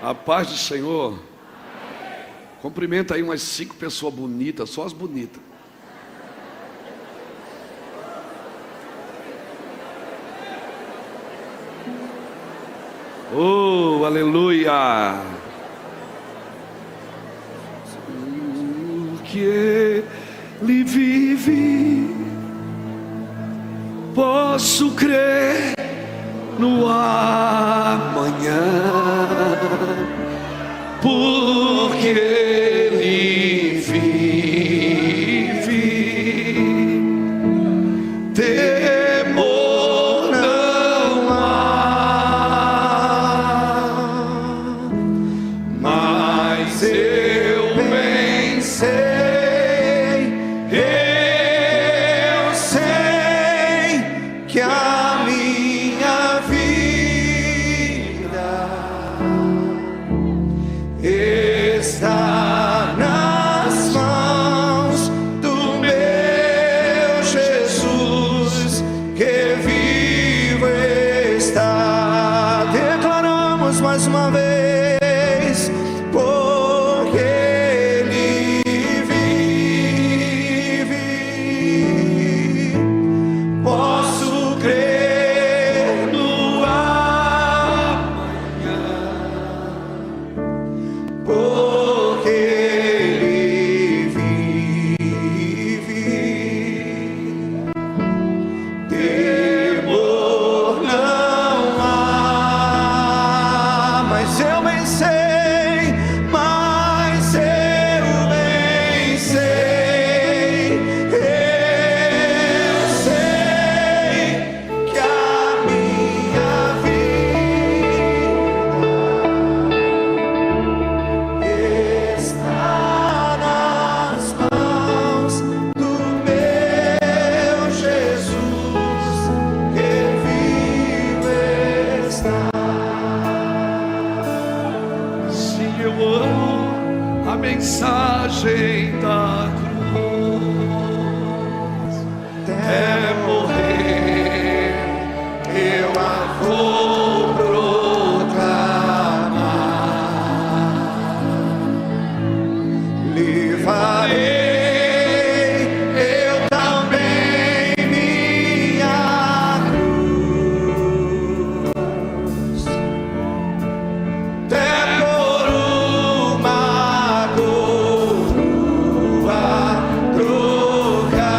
A paz do Senhor. Cumprimenta aí umas 5 pessoas bonitas, só as bonitas. Oh, aleluia. Porque Ele vive, posso crer no amanhã, porque Ele vive, temor não há, mas eu bem sei, eu sei que a minha vida está nas mãos do meu Jesus, que vivo está. Declaramos mais uma vez, porque Ele vive, posso crer no amanhã, porque Ele vive, temor não há, mas eu bem sei, mas eu bem sei, eu sei que a minha vida está nas mãos do meu Jesus, que vivo está. Sim, eu amo a mensagem da cruz. É morrer, eu a vou proclamar. Levarei eu também minha cruz, até por uma coroa trocar.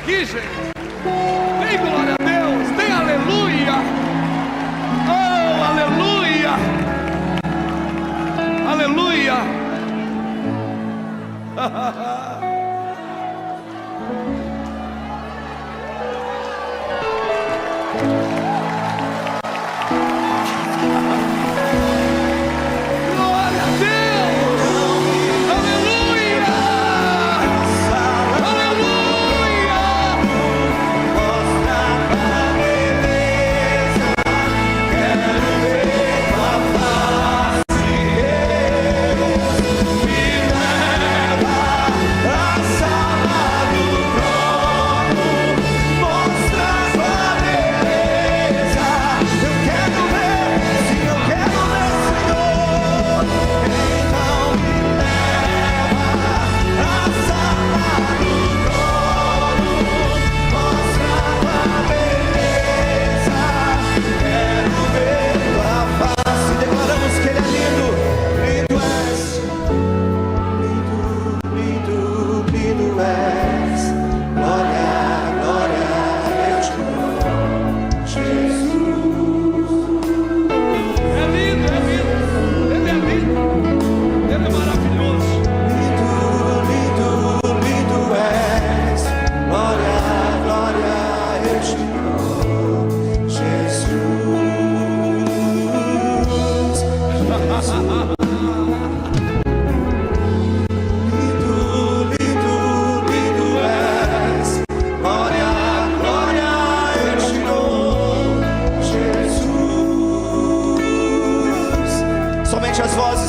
aqui, gente. Tem glória a Deus, tem aleluia. Oh, aleluia. Aleluia. Glória a Deus. Aleluia.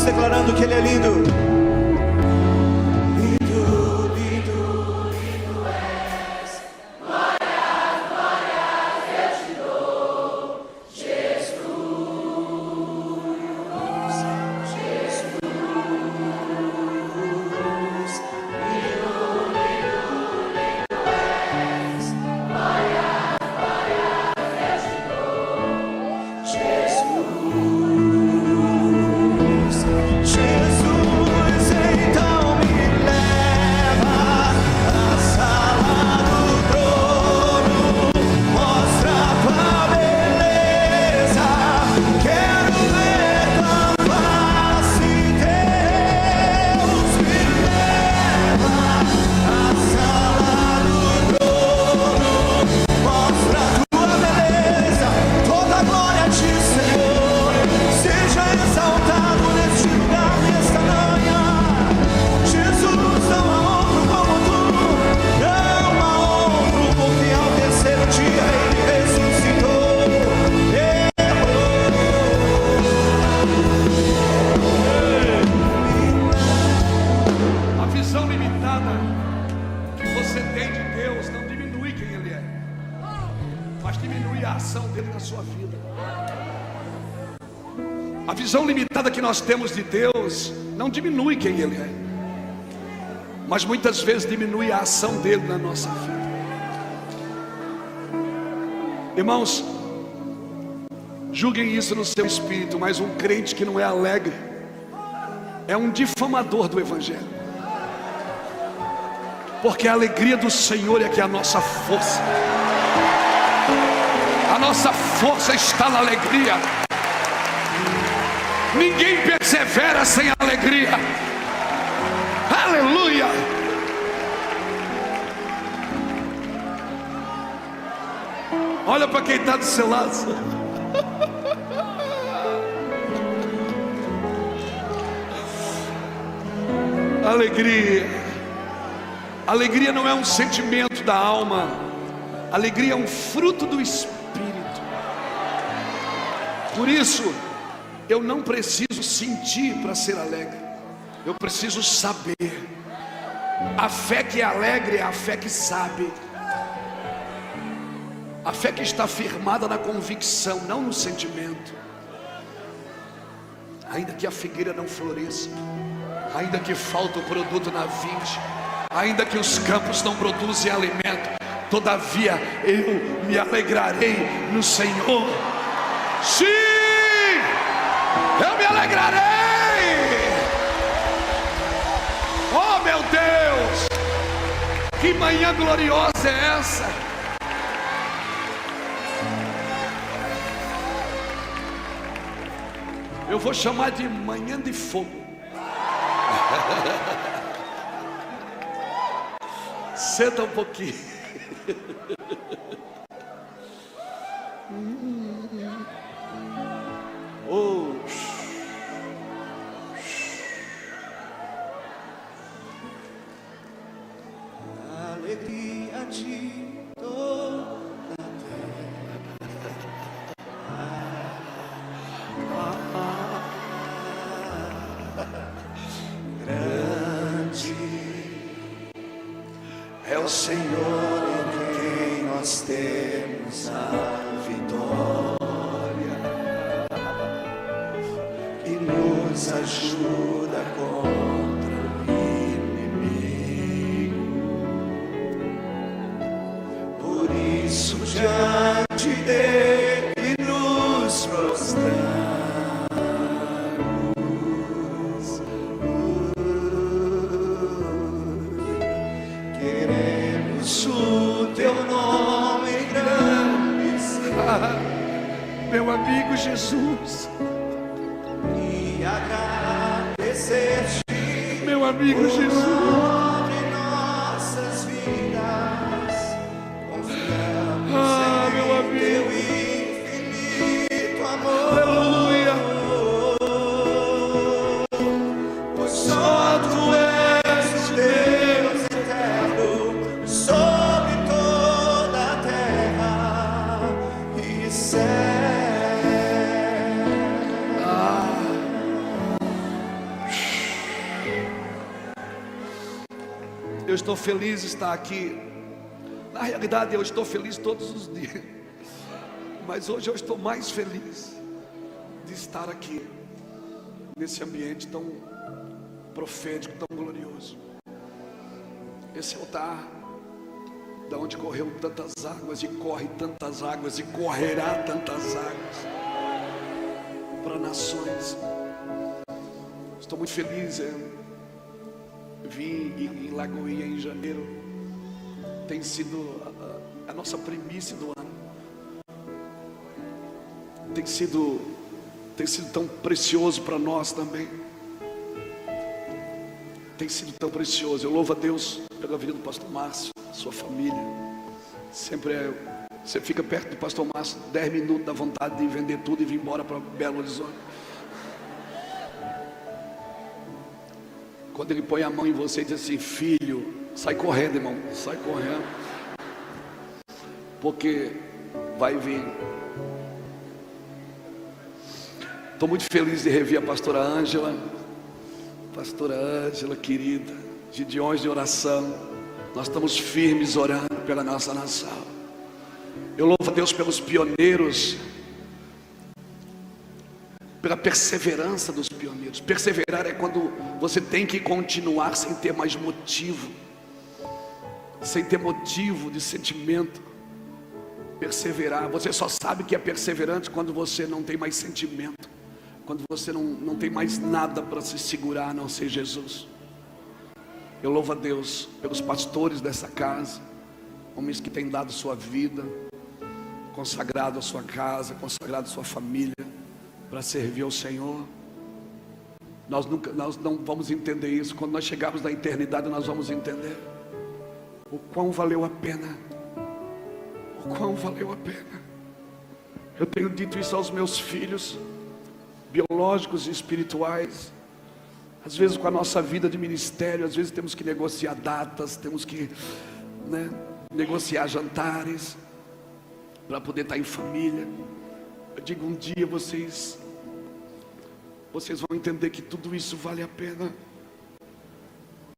declarando que Ele é lindo. A visão limitada que nós temos de Deus não diminui quem Ele é, mas muitas vezes diminui a ação dele na nossa vida. Irmãos, julguem isso no seu espírito, mas um crente que não é alegre é um difamador do Evangelho, porque a alegria do Senhor é que é a nossa força. A nossa força está na alegria. Ninguém persevera sem alegria. Aleluia. Olha para quem está do seu lado. Alegria. Alegria não é um sentimento da alma. Alegria é um fruto do Espírito. Por isso, eu não preciso sentir para ser alegre. Eu preciso saber. A fé que é alegre é a fé que sabe. A fé que está firmada na convicção, não no sentimento. Ainda que a figueira não floresça, ainda que falta o produto na vide, ainda que os campos não produzem alimento, todavia eu me alegrarei no Senhor. Sim, eu me alegrarei. Oh meu Deus, Que manhã gloriosa é essa? Eu vou chamar de manhã de fogo. Senta um pouquinho. Oh. Alegria de toda a terra. Grande é o Senhor em quem nós temos a vitória, que nos ajuda contra o inimigo. Por isso diante dele nos prostramos, queremos o teu nome engrandecer, Meu amigo Jesus, e agradecer-te, meu amigo Jesus. sobre nossas vidas. Confiamos Meu em amigo. teu infinito amor. Aleluia. Pois só tu és o Deus eterno sobre toda a terra e céu. Eu estou feliz de estar aqui. Na realidade, eu estou feliz todos os dias, mas hoje eu estou mais feliz de estar aqui, nesse ambiente tão profético, tão glorioso. Esse altar, da onde correu tantas águas, e corre tantas águas, e correrá tantas águas, para nações. Estou muito feliz. Vim em Lagoinha em janeiro. Tem sido a nossa primícia do ano. Tem sido tão precioso para nós também. Tem sido tão precioso. Eu louvo a Deus pela vida do pastor Márcio, sua família. Sempre você fica perto do pastor Márcio 10 minutos, dá vontade de vender tudo e vir embora para Belo Horizonte. Quando ele põe a mão em você e diz assim: filho, sai correndo, irmão, sai correndo, porque vai vir. Estou muito feliz de rever a pastora Ângela, querida, Gideões de oração. Nós estamos firmes orando pela nossa nação. Eu louvo a Deus pelos pioneiros, pela perseverança dos pioneiros. Perseverar é quando você tem que continuar sem ter mais motivo, sem ter motivo de sentimento. Perseverar, você só sabe que é perseverante quando você não tem mais sentimento, quando você não tem mais nada para se segurar a não ser Jesus. Eu louvo a Deus pelos pastores dessa casa, homens que têm dado sua vida, consagrado a sua casa, consagrado a sua família, para servir ao Senhor. Nós não vamos entender isso. Quando nós chegarmos na eternidade, nós vamos entender o quão valeu a pena. O quão valeu a pena. Eu tenho dito isso aos meus filhos, biológicos e espirituais. Às vezes com a nossa vida de ministério, às vezes temos que negociar datas, temos que negociar jantares, para poder estar em família. Eu digo, um dia vocês vão entender que tudo isso vale a pena.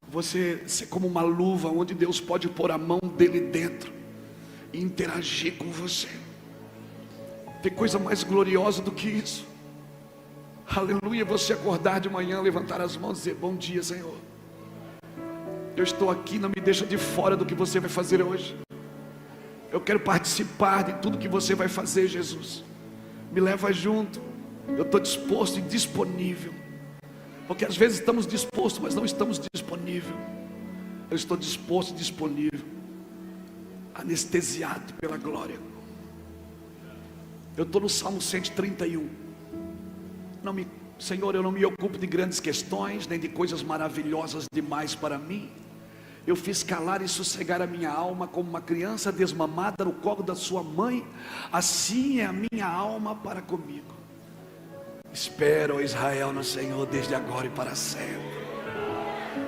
Você ser como uma luva, onde Deus pode pôr a mão dele dentro e interagir com você. Tem coisa mais gloriosa do que isso. Aleluia, você acordar de manhã, levantar as mãos e dizer: bom dia, Senhor, eu estou aqui, não me deixa de fora do que você vai fazer hoje. Eu quero participar de tudo que você vai fazer, Jesus. Me leva junto. Eu estou disposto e disponível. Porque às vezes estamos dispostos, mas não estamos disponíveis. Eu estou disposto e disponível, anestesiado pela glória. Eu estou no Salmo 131. Senhor, eu não me ocupo de grandes questões, nem de coisas maravilhosas demais para mim. Eu fiz calar e sossegar a minha alma como uma criança desmamada no colo da sua mãe. Assim é a minha alma para comigo. Espero, ó Israel, no Senhor desde agora e para sempre.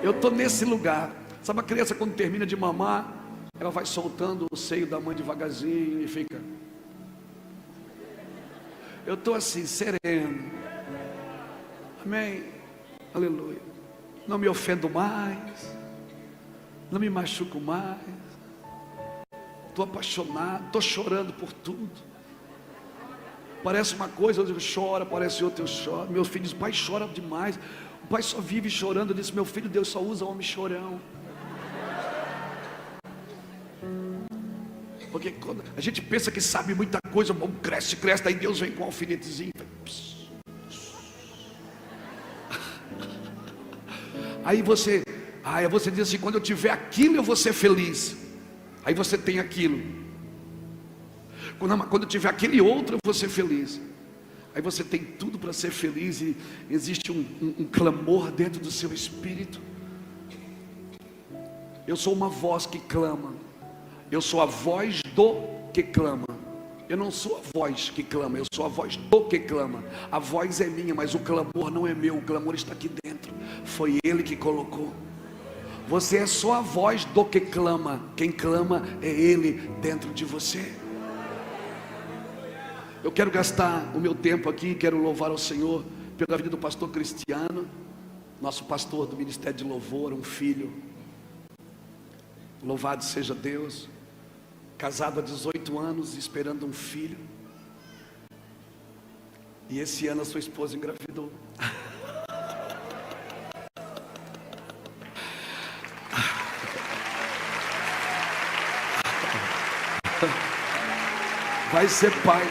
Eu estou nesse lugar. Sabe a criança quando termina de mamar, ela vai soltando o seio da mãe devagarzinho e fica. Eu estou assim, sereno. Amém. Aleluia. Não me ofendo mais. Não me machuco mais. Estou apaixonado. Estou chorando por tudo. Parece uma coisa, eu choro, parece outra, eu choro. Meu filho diz, pai, chora demais. O pai só vive chorando. Eu disse, meu filho, Deus só usa homem chorão. Porque quando a gente pensa que sabe muita coisa, bom, cresce, aí Deus vem com um alfinetezinho. Aí você diz assim, quando eu tiver aquilo eu vou ser feliz. Aí você tem aquilo. Quando eu tiver aquele outro eu vou ser feliz. Aí você tem tudo para ser feliz e existe um clamor dentro do seu espírito. Eu sou uma voz que clama. Eu sou a voz do que clama. Eu não sou a voz que clama, eu sou a voz do que clama. A voz é minha, mas o clamor não é meu. O clamor está aqui dentro. Foi Ele que colocou. Você é só a voz do que clama. Quem clama é Ele dentro de você. Eu quero gastar o meu tempo aqui, quero louvar ao Senhor pela vida do pastor Cristiano, nosso pastor do Ministério de Louvor, um filho. Louvado seja Deus. Casado há 18 anos, esperando um filho. E esse ano a sua esposa engravidou. Vai ser pai.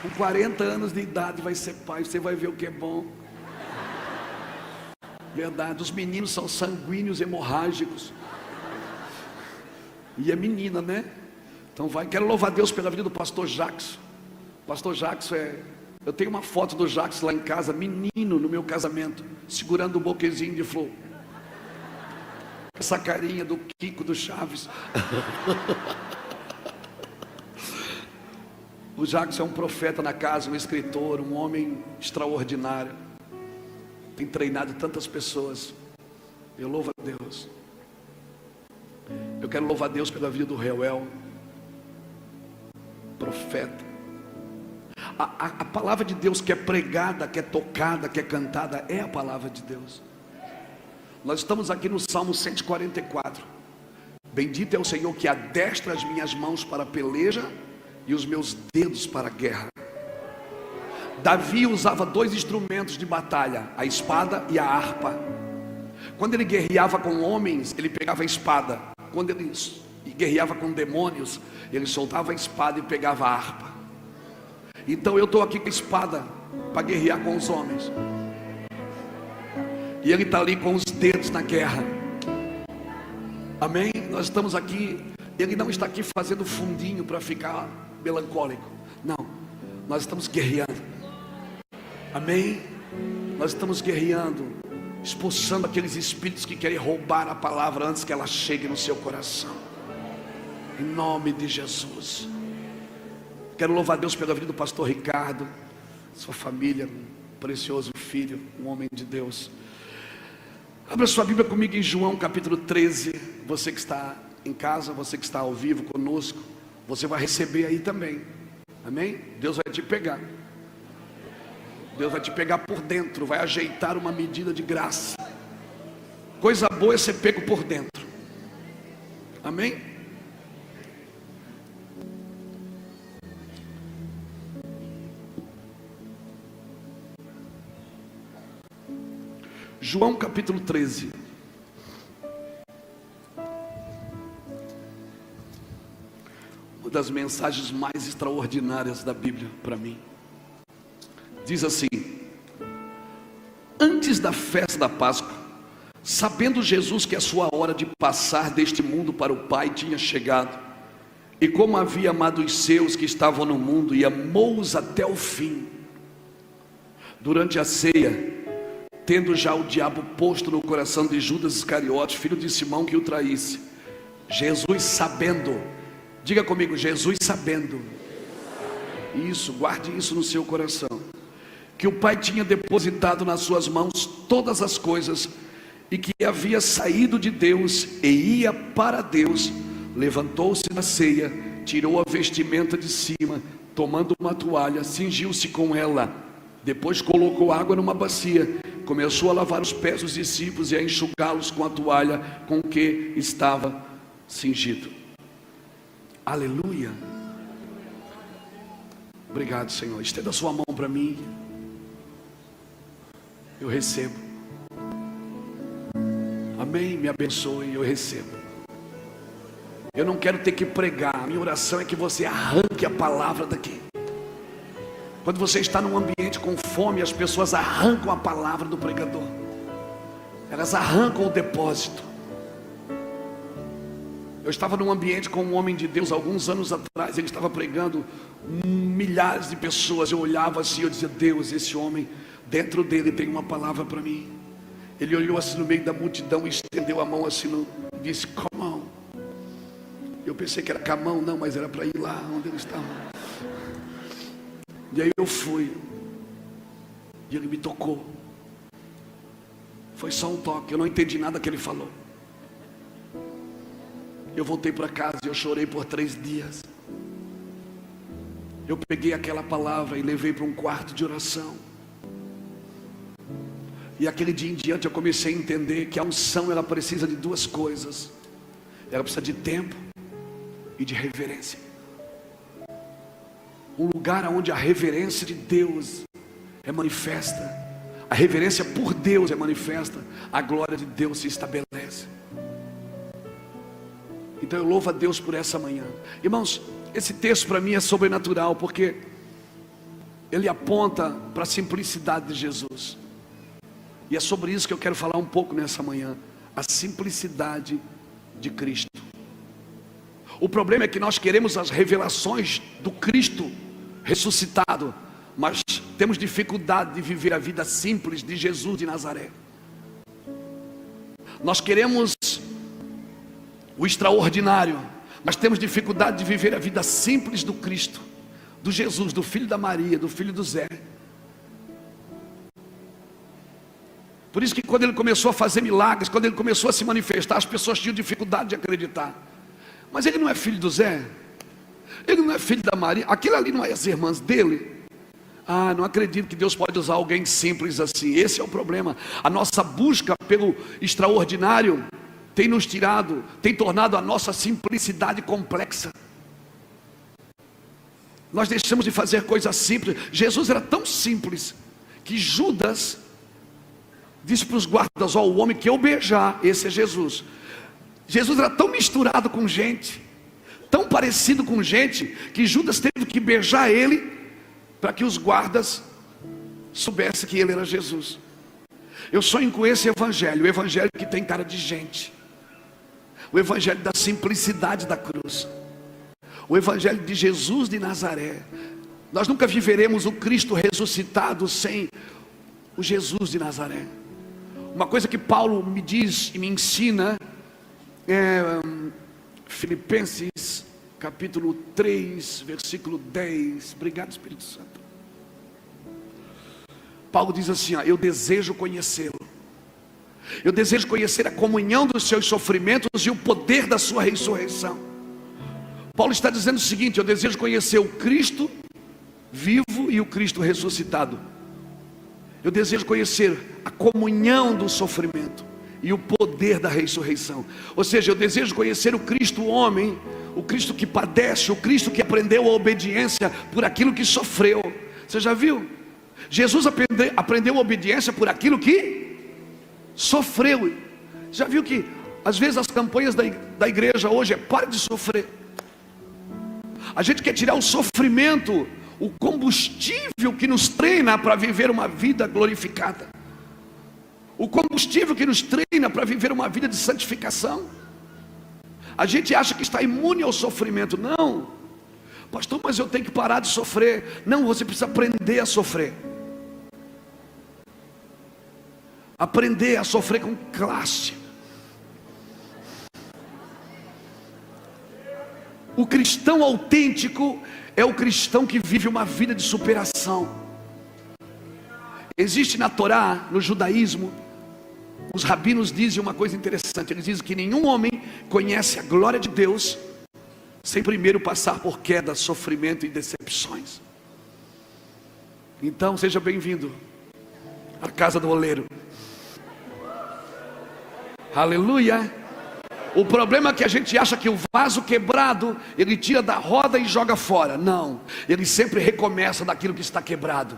Com 40 anos de idade vai ser pai. Você vai ver o que é bom. Verdade, os meninos são sanguíneos, hemorrágicos. E é menina, né? Então quero louvar a Deus pela vida do pastor Jackson. Pastor Jackson eu tenho uma foto do Jackson lá em casa, menino no meu casamento, segurando um buquezinho de flor. Essa carinha do Kiko do Chaves. O Jackson é um profeta na casa, um escritor, um homem extraordinário. Tem treinado tantas pessoas. Eu louvo a Deus. Eu quero louvar a Deus pela vida do Reuel, profeta. A palavra de Deus que é pregada, que é tocada, que é cantada, é a palavra de Deus. Nós estamos aqui no Salmo 144. Bendito é o Senhor que adestra as minhas mãos para a peleja e os meus dedos para a guerra. Davi usava 2 instrumentos de batalha, a espada e a harpa. Quando ele guerreava com homens, ele pegava a espada. Quando ele guerreava com demônios, ele soltava a espada e pegava a harpa. Então eu estou aqui com a espada para guerrear com os homens. E ele está ali com os dedos na guerra. Amém? Nós estamos aqui. Ele não está aqui fazendo fundinho para ficar melancólico. Não, nós estamos guerreando. Amém? Nós estamos guerreando, expulsando aqueles espíritos que querem roubar a palavra antes que ela chegue no seu coração. Em nome de Jesus. Quero louvar a Deus pela vida do pastor Ricardo, sua família, um precioso filho, um homem de Deus. Abra sua Bíblia comigo em João capítulo 13. Você que está em casa, você que está ao vivo conosco, você vai receber aí também. Amém? Deus vai te pegar. Deus vai te pegar por dentro, vai ajeitar uma medida de graça. Coisa boa é ser pego por dentro. Amém? João capítulo 13. Uma das mensagens mais extraordinárias da Bíblia para mim. Diz assim: antes da festa da Páscoa, Sabendo Jesus que a sua hora de passar deste mundo para o Pai tinha chegado, e como havia amado os seus que estavam no mundo e amou-os até o fim, durante a ceia, tendo já o diabo posto no coração de Judas Iscariotes, filho de Simão, que o traísse, Jesus sabendo, diga comigo, Jesus sabendo, isso, guarde isso no seu coração, que o Pai tinha depositado nas suas mãos todas as coisas, e que havia saído de Deus e ia para Deus, levantou-se da ceia, tirou a vestimenta de cima, tomando uma toalha, cingiu-se com ela, depois colocou água numa bacia, começou a lavar os pés dos discípulos e a enxugá-los com a toalha com que estava cingido. Aleluia. Obrigado, Senhor. Estenda a sua mão para mim. Eu recebo. Amém, me abençoe, eu recebo. Eu não quero ter que pregar. A minha oração é que você arranque a palavra daqui. Quando você está num ambiente com fome, as pessoas arrancam a palavra do pregador. Elas arrancam o depósito. Eu estava num ambiente com um homem de Deus alguns anos atrás. Ele estava pregando, milhares de pessoas. Eu olhava assim, eu dizia: Deus, esse homem, dentro dele tem uma palavra para mim. Ele olhou assim no meio da multidão e estendeu a mão assim, disse: come on. Eu pensei que era com a mão, não, mas era para ir lá onde ele estava. E aí eu fui, e ele me tocou. Foi só um toque, eu não entendi nada que ele falou. Eu voltei para casa e eu chorei por 3 dias. Eu peguei aquela palavra e levei para um quarto de oração. E aquele dia em diante eu comecei a entender que a unção, ela precisa de 2 coisas. Ela precisa de tempo e de reverência. Um lugar onde a reverência de Deus é manifesta, a reverência por Deus é manifesta, a glória de Deus se estabelece. Então eu louvo a Deus por essa manhã. Irmãos, esse texto para mim é sobrenatural, porque ele aponta para a simplicidade de Jesus. E é sobre isso que eu quero falar um pouco nessa manhã. A simplicidade de Cristo. O problema é que nós queremos as revelações do Cristo ressuscitado, mas temos dificuldade de viver a vida simples de Jesus de Nazaré. Nós queremos o extraordinário, mas temos dificuldade de viver a vida simples do Cristo, do Jesus, do filho da Maria, do filho do Zé. Por isso que quando ele começou a fazer milagres, quando ele começou a se manifestar, as pessoas tinham dificuldade de acreditar. Mas ele não é filho do Zé? Ele não é filho da Maria? Aquilo ali não é as irmãs dele? Ah, não acredito que Deus pode usar alguém simples assim. Esse é o problema. A nossa busca pelo extraordinário tem nos tirado, tem tornado a nossa simplicidade complexa. Nós deixamos de fazer coisas simples. Jesus era tão simples que Judas disse para os guardas: ó, o homem que eu beijar, esse é Jesus. Jesus era tão misturado com gente, tão parecido com gente, que Judas teve que beijar ele, para que os guardas soubessem que ele era Jesus. Eu sonho com esse evangelho, o evangelho que tem cara de gente, o evangelho da simplicidade da cruz, o evangelho de Jesus de Nazaré. Nós nunca viveremos o Cristo ressuscitado sem o Jesus de Nazaré. Uma coisa que Paulo me diz e me ensina Filipenses capítulo 3, versículo 10. Obrigado, Espírito Santo. Paulo diz assim, ó: eu desejo conhecê-lo. Eu desejo conhecer a comunhão dos seus sofrimentos e o poder da sua ressurreição. Paulo está dizendo o seguinte: eu desejo conhecer o Cristo vivo e o Cristo ressuscitado. Eu desejo conhecer a comunhão do sofrimento e o poder da ressurreição. Ou seja, eu desejo conhecer o Cristo homem, o Cristo que padece, o Cristo que aprendeu a obediência por aquilo que sofreu. Você já viu? Jesus aprendeu a obediência por aquilo que sofreu. Já viu que às vezes as campanhas da igreja hoje é: pare de sofrer. A gente quer tirar o sofrimento, o combustível que nos treina para viver uma vida glorificada. o combustível que nos treina para viver uma vida de santificação. A gente acha que está imune ao sofrimento. Não, pastor, mas eu tenho que parar de sofrer. Não, você precisa aprender a sofrer. Aprender a sofrer com classe. O cristão autêntico é o cristão que vive uma vida de superação. Existe na Torá, no judaísmo, os rabinos dizem uma coisa interessante. Eles dizem que nenhum homem conhece a glória de Deus sem primeiro passar por queda, sofrimento e decepções. Então seja bem-vindo à casa do oleiro. Aleluia. O problema é que a gente acha que o vaso quebrado ele tira da roda e joga fora. Não, ele sempre recomeça daquilo que está quebrado.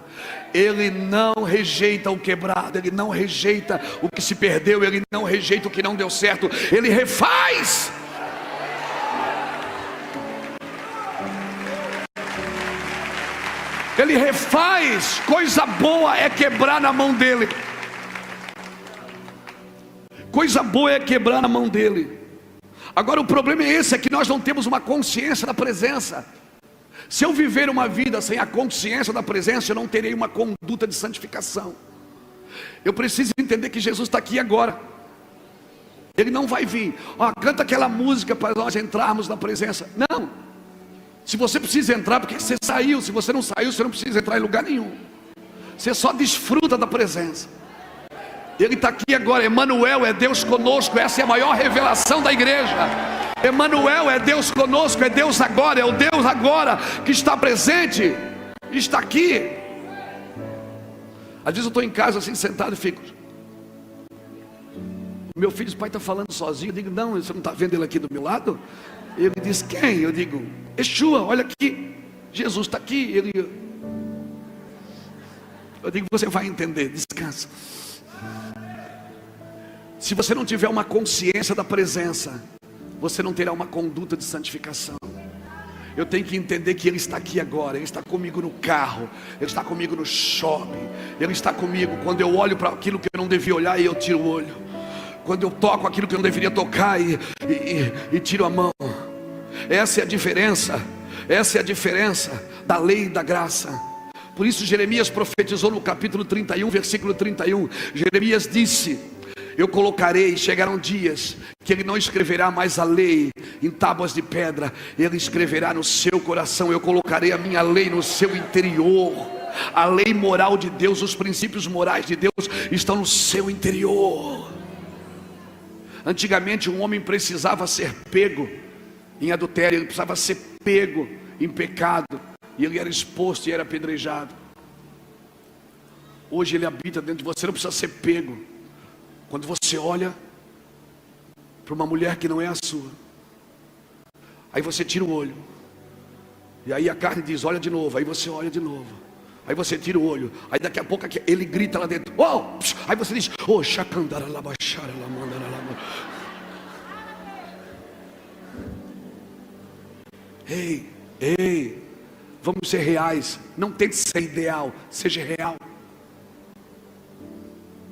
Ele não rejeita o quebrado, ele não rejeita o que se perdeu, ele não rejeita o que não deu certo, ele refaz. Ele refaz. Coisa boa é quebrar na mão dele. Coisa boa é quebrar na mão dele. Agora o problema é esse, é que nós não temos uma consciência da presença. Se eu viver uma vida sem a consciência da presença, eu não terei uma conduta de santificação. Eu preciso entender que Jesus está aqui agora. Ele não vai vir, canta aquela música para nós entrarmos na presença. Não. Se você precisa entrar, porque você saiu. Se você não saiu, você não precisa entrar em lugar nenhum. Você só desfruta da presença. Ele está aqui agora. Emanuel, é Deus conosco. Essa é a maior revelação da igreja. Emanuel, é Deus conosco. É Deus agora, é o Deus agora que está presente, está aqui. Às vezes eu estou em casa assim, sentado e fico. Meu filho, o pai está falando sozinho. Eu digo, não, você não está vendo ele aqui do meu lado? Ele diz, quem? Eu digo, Yeshua, olha aqui, Jesus está aqui. Eu digo, você vai entender, descansa. Se você não tiver uma consciência da presença, você não terá uma conduta de santificação. Eu tenho que entender que Ele está aqui agora. Ele está comigo no carro, Ele está comigo no shopping, Ele está comigo quando eu olho para aquilo que eu não devia olhar e eu tiro o olho, quando eu toco aquilo que eu não deveria tocar e tiro a mão. Essa é a diferença. Essa é a diferença da lei e da graça. Por isso Jeremias profetizou no capítulo 31, versículo 31. Jeremias disse: eu colocarei, chegarão dias que ele não escreverá mais a lei em tábuas de pedra, ele escreverá no seu coração. Eu colocarei a minha lei no seu interior. A lei moral de Deus, os princípios morais de Deus estão no seu interior. Antigamente um homem precisava ser pego em adultério, ele precisava ser pego em pecado, e ele era exposto e era apedrejado. Hoje ele habita dentro de você, não precisa ser pego. Quando você olha para uma mulher que não é a sua, aí você tira o olho, e aí a carne diz, olha de novo. Aí você olha de novo, aí você tira o olho, aí daqui a pouco ele grita lá dentro, oh! Aí você diz, oh, chacandara labachara lamandara lamandara. Ei, vamos ser reais. Não tente ser ideal, seja real.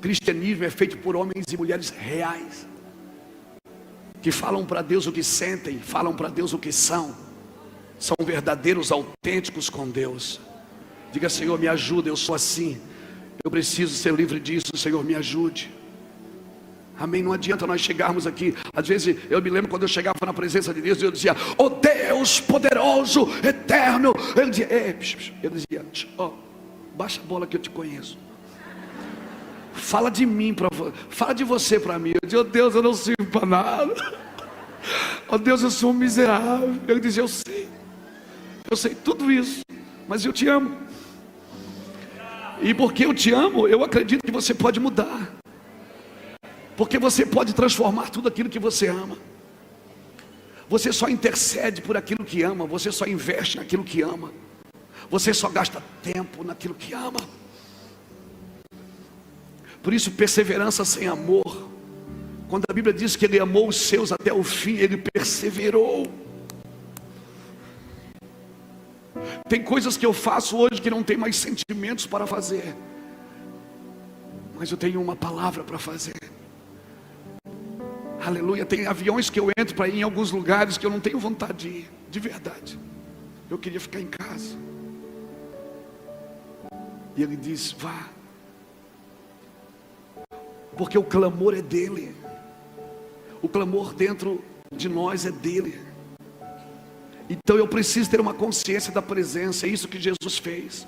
Cristianismo é feito por homens e mulheres reais, que falam para Deus o que sentem, falam para Deus o que são verdadeiros, autênticos com Deus. Diga, Senhor, me ajuda, eu sou assim, eu preciso ser livre disso, Senhor, me ajude. Amém. Não adianta nós chegarmos aqui. Às vezes eu me lembro quando eu chegava na presença de Deus, eu dizia, oh Deus poderoso, eterno. Ele dizia, oh, baixa a bola que eu te conheço. Fala de mim, fala de você para mim. Eu dizia, oh Deus, eu não sirvo para nada. Oh Deus, eu sou um miserável. Ele dizia, eu sei tudo isso, mas eu te amo. E porque eu te amo, eu acredito que você pode mudar. Porque você pode transformar tudo aquilo que você ama. Você só intercede por aquilo que ama. Você só investe naquilo que ama. Você só gasta tempo naquilo que ama. Por isso, perseverança sem amor. Quando a Bíblia diz que Ele amou os seus até o fim, Ele perseverou. Tem coisas que eu faço hoje que não tem mais sentimentos para fazer, mas eu tenho uma palavra para fazer. Aleluia. Tem aviões que eu entro para ir em alguns lugares que eu não tenho vontade de ir, de verdade. Eu queria ficar em casa. E ele diz: vá, porque o clamor é dele. O clamor dentro de nós é dele. Então eu preciso ter uma consciência da presença. É isso que Jesus fez.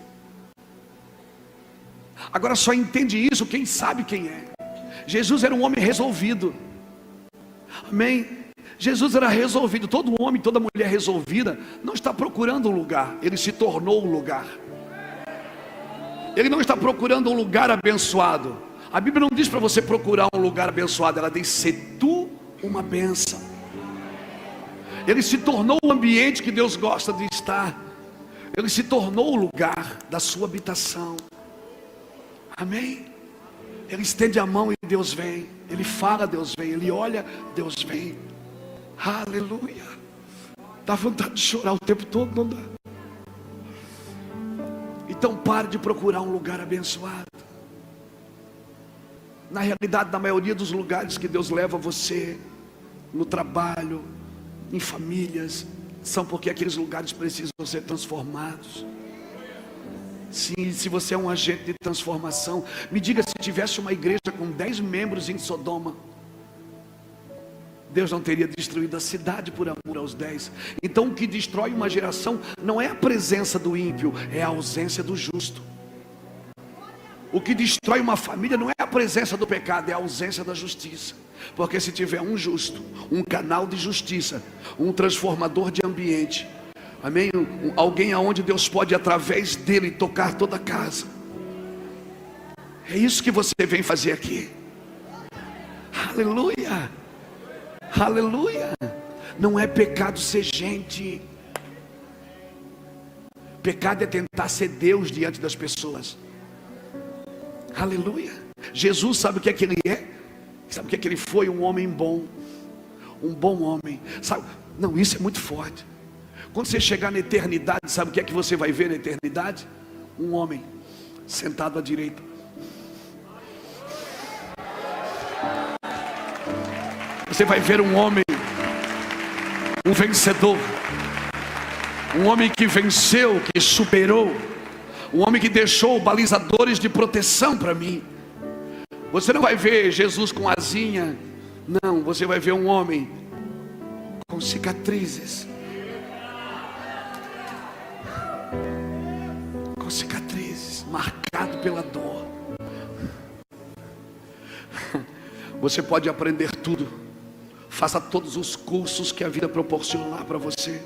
Agora só entende isso quem sabe quem é. Jesus era um homem resolvido. Amém? Jesus era resolvido. Todo homem, toda mulher resolvida não está procurando um lugar, ele se tornou um lugar. Ele não está procurando um lugar abençoado. A Bíblia não diz para você procurar um lugar abençoado, ela diz: ser tu uma bênção. Ele se tornou o ambiente que Deus gosta de estar. Ele se tornou o lugar da sua habitação. Amém? Ele estende a mão e Deus vem. Ele fala, Deus vem. Ele olha, Deus vem. Aleluia. Dá vontade de chorar o tempo todo, não dá? Então pare de procurar um lugar abençoado. Na realidade, na maioria dos lugares que Deus leva você, no trabalho, em famílias, são porque aqueles lugares precisam ser transformados. Sim, se você é um agente de transformação, me diga, se tivesse uma igreja com 10 membros em Sodoma, Deus não teria destruído a cidade por amor aos 10. Então o que destrói uma geração não é a presença do ímpio, é a ausência do justo. O que destrói uma família não é a presença do pecado, é a ausência da justiça. Porque se tiver um justo, um canal de justiça, um transformador de ambiente, amém? Alguém aonde Deus pode através dele tocar toda a casa. É isso que você vem fazer aqui. Aleluia. Aleluia. Não é pecado ser gente. Pecado é tentar ser Deus diante das pessoas. Aleluia. Jesus sabe o que é que ele é? Sabe o que é que ele foi? Um homem bom. Um bom homem. Sabe? Não, isso é muito forte. Quando você chegar na eternidade, sabe o que é que você vai ver na eternidade? Um homem sentado à direita. Você vai ver um homem, um vencedor, um homem que venceu, que superou, um homem que deixou balizadores de proteção para mim. Você não vai ver Jesus com asinha, não, você vai ver um homem com cicatrizes. Com cicatrizes, marcado pela dor. Você pode aprender tudo. Faça todos os cursos que a vida proporcionar para você.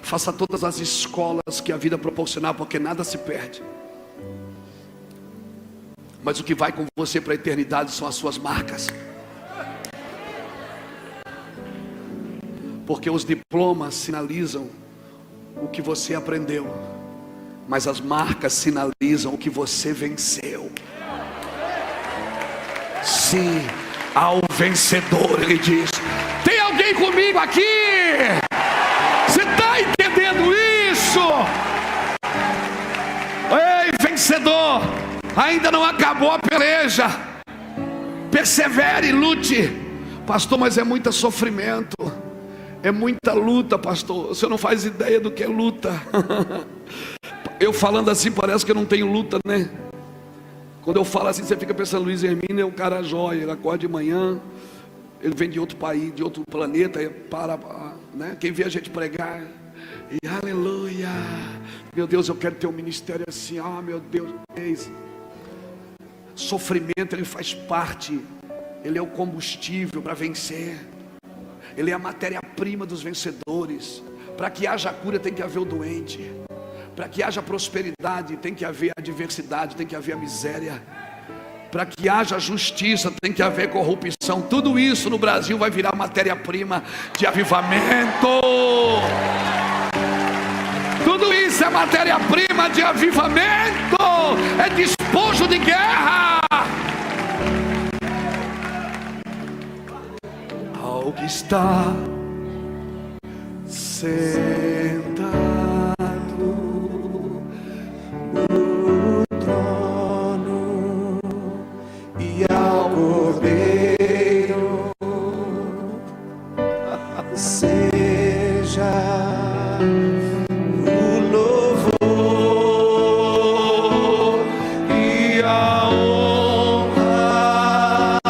Faça todas as escolas que a vida proporcionar, porque nada se perde. Mas o que vai com você para a eternidade são as suas marcas. Porque os diplomas sinalizam o que você aprendeu, mas as marcas sinalizam o que você venceu. Sim, ao vencedor, ele diz. Tem alguém comigo aqui? Você está entendendo isso? Ei, vencedor, ainda não acabou a peleja. Persevere, lute. Pastor, mas é muito sofrimento, é muita luta, pastor. Você não faz ideia do que é luta. Eu falando assim parece que eu não tenho luta, né? Quando eu falo assim, você fica pensando, Luiz Hermínio é um cara jóia. Ele acorda de manhã, ele vem de outro país, de outro planeta, né? Quem vê a gente pregar, e aleluia, meu Deus, eu quero ter um ministério assim. Ah, meu Deus, sofrimento, ele faz parte, ele é o combustível para vencer, ele é a matéria-prima dos vencedores. Para que haja cura tem que haver o doente. Para que haja prosperidade tem que haver adversidade, tem que haver a miséria. Para que haja justiça tem que haver corrupção. Tudo isso no Brasil vai virar matéria-prima de avivamento. Tudo isso é matéria-prima de avivamento. É despojo de guerra. Ao que está sentado no trono e e ao Cordeiro seja o louvor e a honra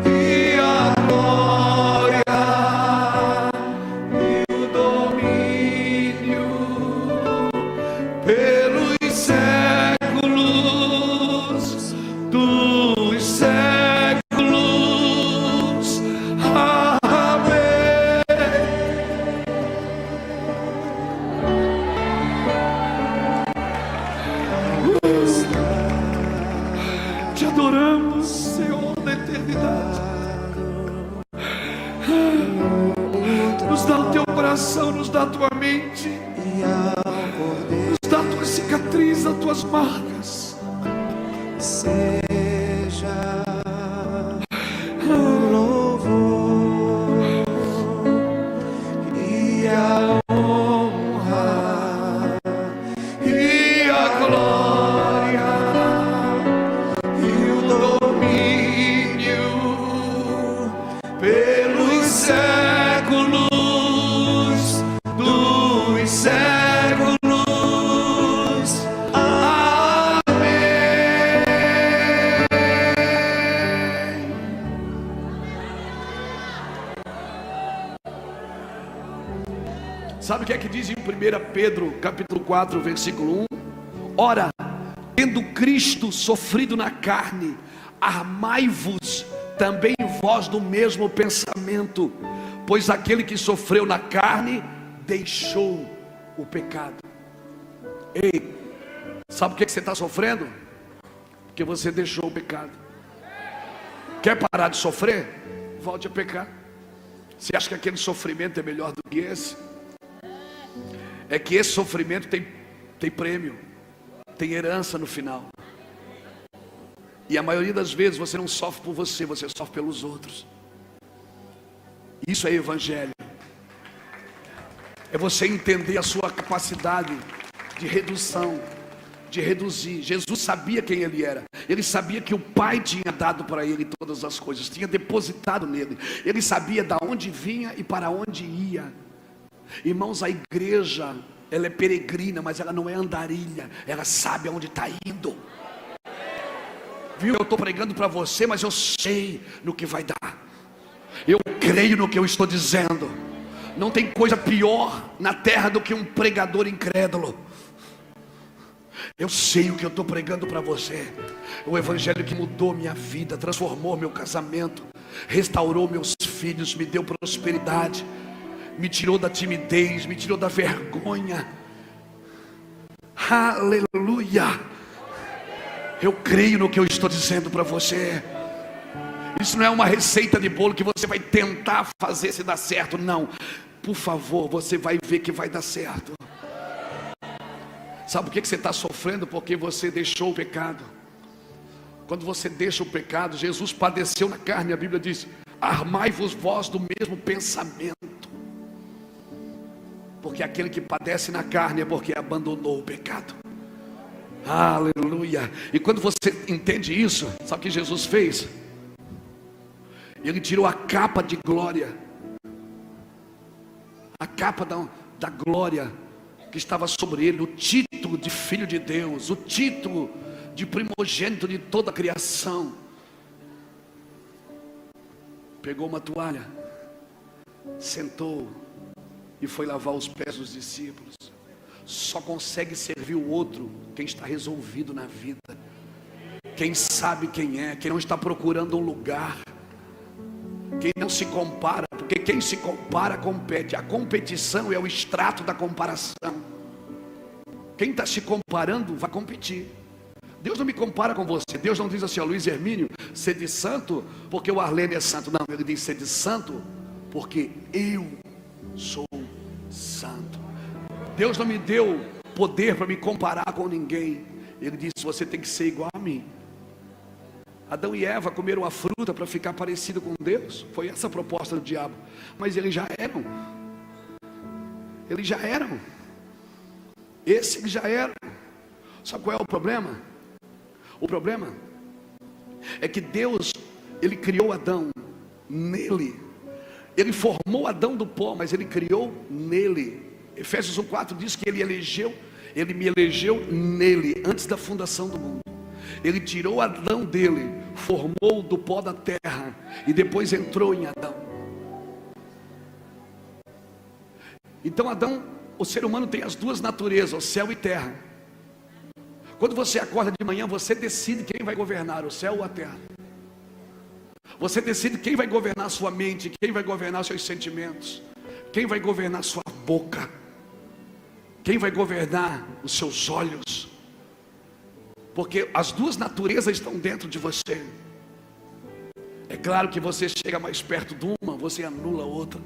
e a glória e o domínio pelos séculos dos séculos. Amém. Te adoramos, Senhor da eternidade. Nos dá o teu coração, nos dá a tua mente, nos dá a tua cicatriz, as tuas marcas. Seja o louvor e a honra E a glória e o domínio pelos séculos dos séculos. Amém. Sabe o que é que diz em 1 Pedro capítulo 4 versículo 1? Ora, tendo Cristo sofrido na carne, armai-vos também vós do mesmo pensamento, pois aquele que sofreu na carne deixou o pecado. Ei, sabe o que você está sofrendo? Porque você deixou o pecado. Quer parar de sofrer? Volte a pecar. Você acha que aquele sofrimento é melhor do que esse? É que esse sofrimento tem prêmio, tem herança no final. E a maioria das vezes você não sofre por você, você sofre pelos outros. Isso é evangelho. É você entender a sua capacidade de redução, de reduzir. Jesus sabia quem ele era. Ele sabia que o Pai tinha dado para ele todas as coisas, tinha depositado nele. Ele sabia de onde vinha e para onde ia. Irmãos, a igreja, ela é peregrina, mas ela não é andarilha. Ela sabe aonde está indo. Viu? Eu estou pregando para você, mas eu sei no que vai dar. Eu creio no que eu estou dizendo. Não tem coisa pior na terra do que um pregador incrédulo. Eu sei o que eu estou pregando para você. O evangelho que mudou minha vida, transformou meu casamento, restaurou meus filhos, me deu prosperidade, me tirou da timidez, me tirou da vergonha. Aleluia. Eu creio no que eu estou dizendo para você. Isso não é uma receita de bolo que você vai tentar fazer se dar certo. Não, por favor, você vai ver que vai dar certo. Sabe por que você está sofrendo? Porque você deixou o pecado. Quando você deixa o pecado, Jesus padeceu na carne. A Bíblia diz: armai-vos vós do mesmo pensamento. Porque aquele que padece na carne é porque abandonou o pecado. Aleluia. E quando você entende isso, sabe o que Jesus fez? Ele tirou a capa de glória, a capa da glória que estava sobre ele, o título de filho de Deus, o título de primogênito de toda a criação. Pegou uma toalha, sentou e foi lavar os pés dos discípulos. Só consegue servir o outro quem está resolvido na vida, quem sabe quem é, quem não está procurando um lugar, quem não se compara, porque quem se compara compete. A competição é o extrato da comparação. Quem está se comparando vai competir. Deus não me compara com você. Deus não diz assim: ó, Luiz Hermínio, sede santo porque o Arlene é santo. Não, ele diz: sede santo porque eu sou santo. Deus não me deu poder para me comparar com ninguém. Ele disse: você tem que ser igual a mim. Adão e Eva comeram a fruta para ficar parecido com Deus. Foi essa a proposta do diabo. Mas eles já eram. Eles já eram. Eles já eram. Sabe qual é o problema? O problema é que Deus, Ele criou Adão nele. Ele formou Adão do pó, mas Ele criou nele. Efésios 1:4 diz que Ele me elegeu nele, antes da fundação do mundo. Ele tirou Adão dele, formou do pó da terra, e depois entrou em Adão. Então Adão, o ser humano tem as duas naturezas, o céu e terra. Quando você acorda de manhã, você decide quem vai governar, o céu ou a terra. Você decide quem vai governar a sua mente, quem vai governar os seus sentimentos, quem vai governar a sua boca, quem vai governar os seus olhos. Porque as duas naturezas estão dentro de você. É claro que você chega mais perto de uma, você anula a outra.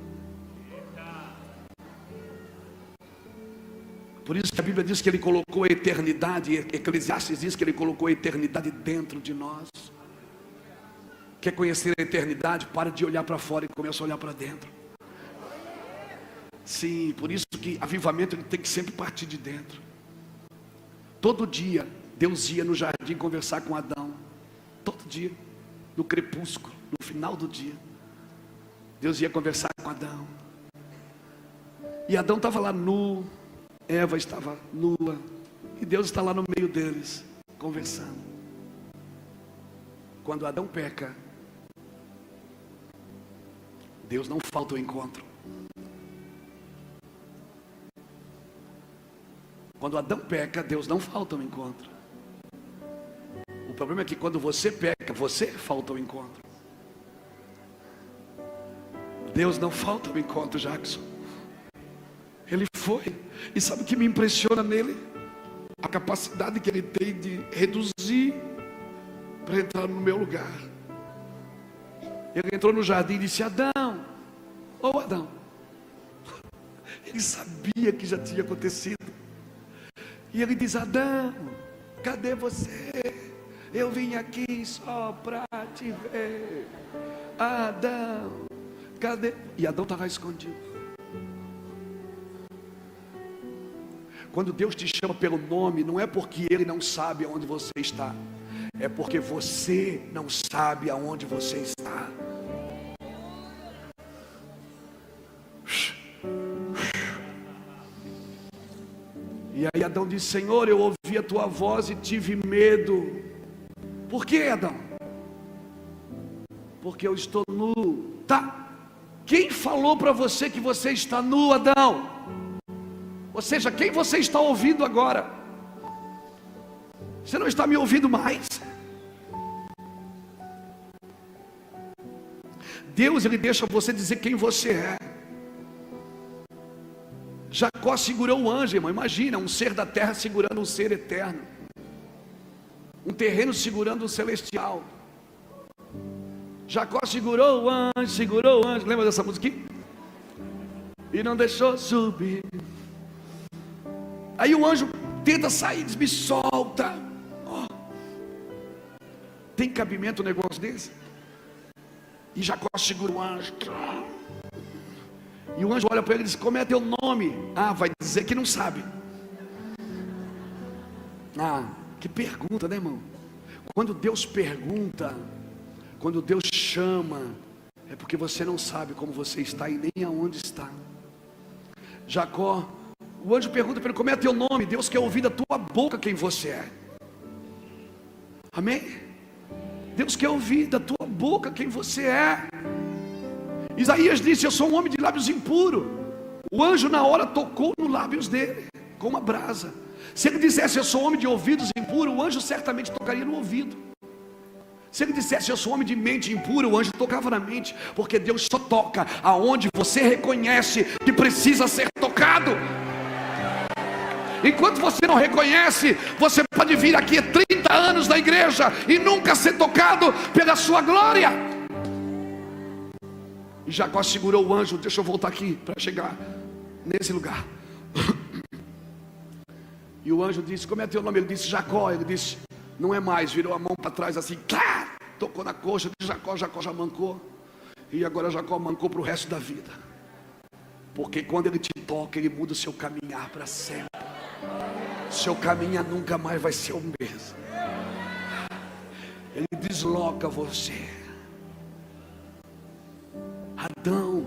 Por isso que a Bíblia diz que Ele colocou a eternidade, Eclesiastes diz que Ele colocou a eternidade dentro de nós. Quer conhecer a eternidade? Para de olhar para fora e começa a olhar para dentro. Sim, por isso que avivamento ele tem que sempre partir de dentro. Todo dia Deus ia no jardim conversar com Adão. Todo dia, no crepúsculo, no final do dia, Deus ia conversar com Adão. E Adão estava lá nu, Eva estava nua, e Deus está lá no meio deles, conversando. Quando Adão peca, Deus não falta o encontro. Quando Adão peca, Deus não falta o encontro. O problema é que quando você peca, você falta o encontro. Deus não falta o encontro, Jackson. Ele foi. E sabe o que me impressiona nele? A capacidade que ele tem de reduzir para entrar no meu lugar. Ele entrou no jardim e disse: Adão, ô Adão. Ele sabia que já tinha acontecido. E ele diz: Adão, cadê você? Eu vim aqui só para te ver. Adão, cadê? E Adão estava escondido. Quando Deus te chama pelo nome, não é porque Ele não sabe aonde você está, é porque você não sabe aonde você está. E aí Adão disse: Senhor, eu ouvi a tua voz e tive medo. Por quê, Adão? Porque eu estou nu. Tá? Quem falou para você que você está nu, Adão? Ou seja, quem você está ouvindo agora? Você não está me ouvindo mais? Deus, Ele deixa você dizer quem você é. Jacó segurou o anjo, irmão. Imagina, um ser da terra segurando um ser eterno. Um terreno segurando um celestial. Jacó segurou o anjo. Lembra dessa música aqui? E não deixou subir. Aí o anjo tenta sair, diz: me solta. Oh. Tem cabimento um negócio desse? E Jacó segura o anjo. E o anjo olha para ele e diz: como é teu nome? Ah, vai dizer que não sabe. Ah, que pergunta, né, irmão? Quando Deus pergunta, quando Deus chama, é porque você não sabe como você está e nem aonde está. Jacó, o anjo pergunta para ele: como é teu nome? Deus quer ouvir da tua boca quem você é. Amém? Deus quer ouvir da tua boca quem você é. Isaías disse: eu sou um homem de lábios impuros. O anjo na hora tocou nos lábios dele com uma brasa. Se ele dissesse: eu sou um homem de ouvidos impuros, o anjo certamente tocaria no ouvido. Se ele dissesse: eu sou um homem de mente impura, o anjo tocava na mente. Porque Deus só toca aonde você reconhece que precisa ser tocado. Enquanto você não reconhece, você pode vir aqui 30 anos na igreja e nunca ser tocado pela sua glória. E Jacó segurou o anjo. Deixa eu voltar aqui para chegar nesse lugar. E o anjo disse: como é teu nome? Ele disse: Jacó. Ele disse: não é mais. Virou a mão para trás assim, tá! Tocou na coxa de Jacó. Jacó já mancou. E agora Jacó mancou para o resto da vida. Porque quando ele te toca, ele muda o seu caminhar para sempre. Seu caminhar nunca mais vai ser o mesmo. Ele diz: desloca você. Adão,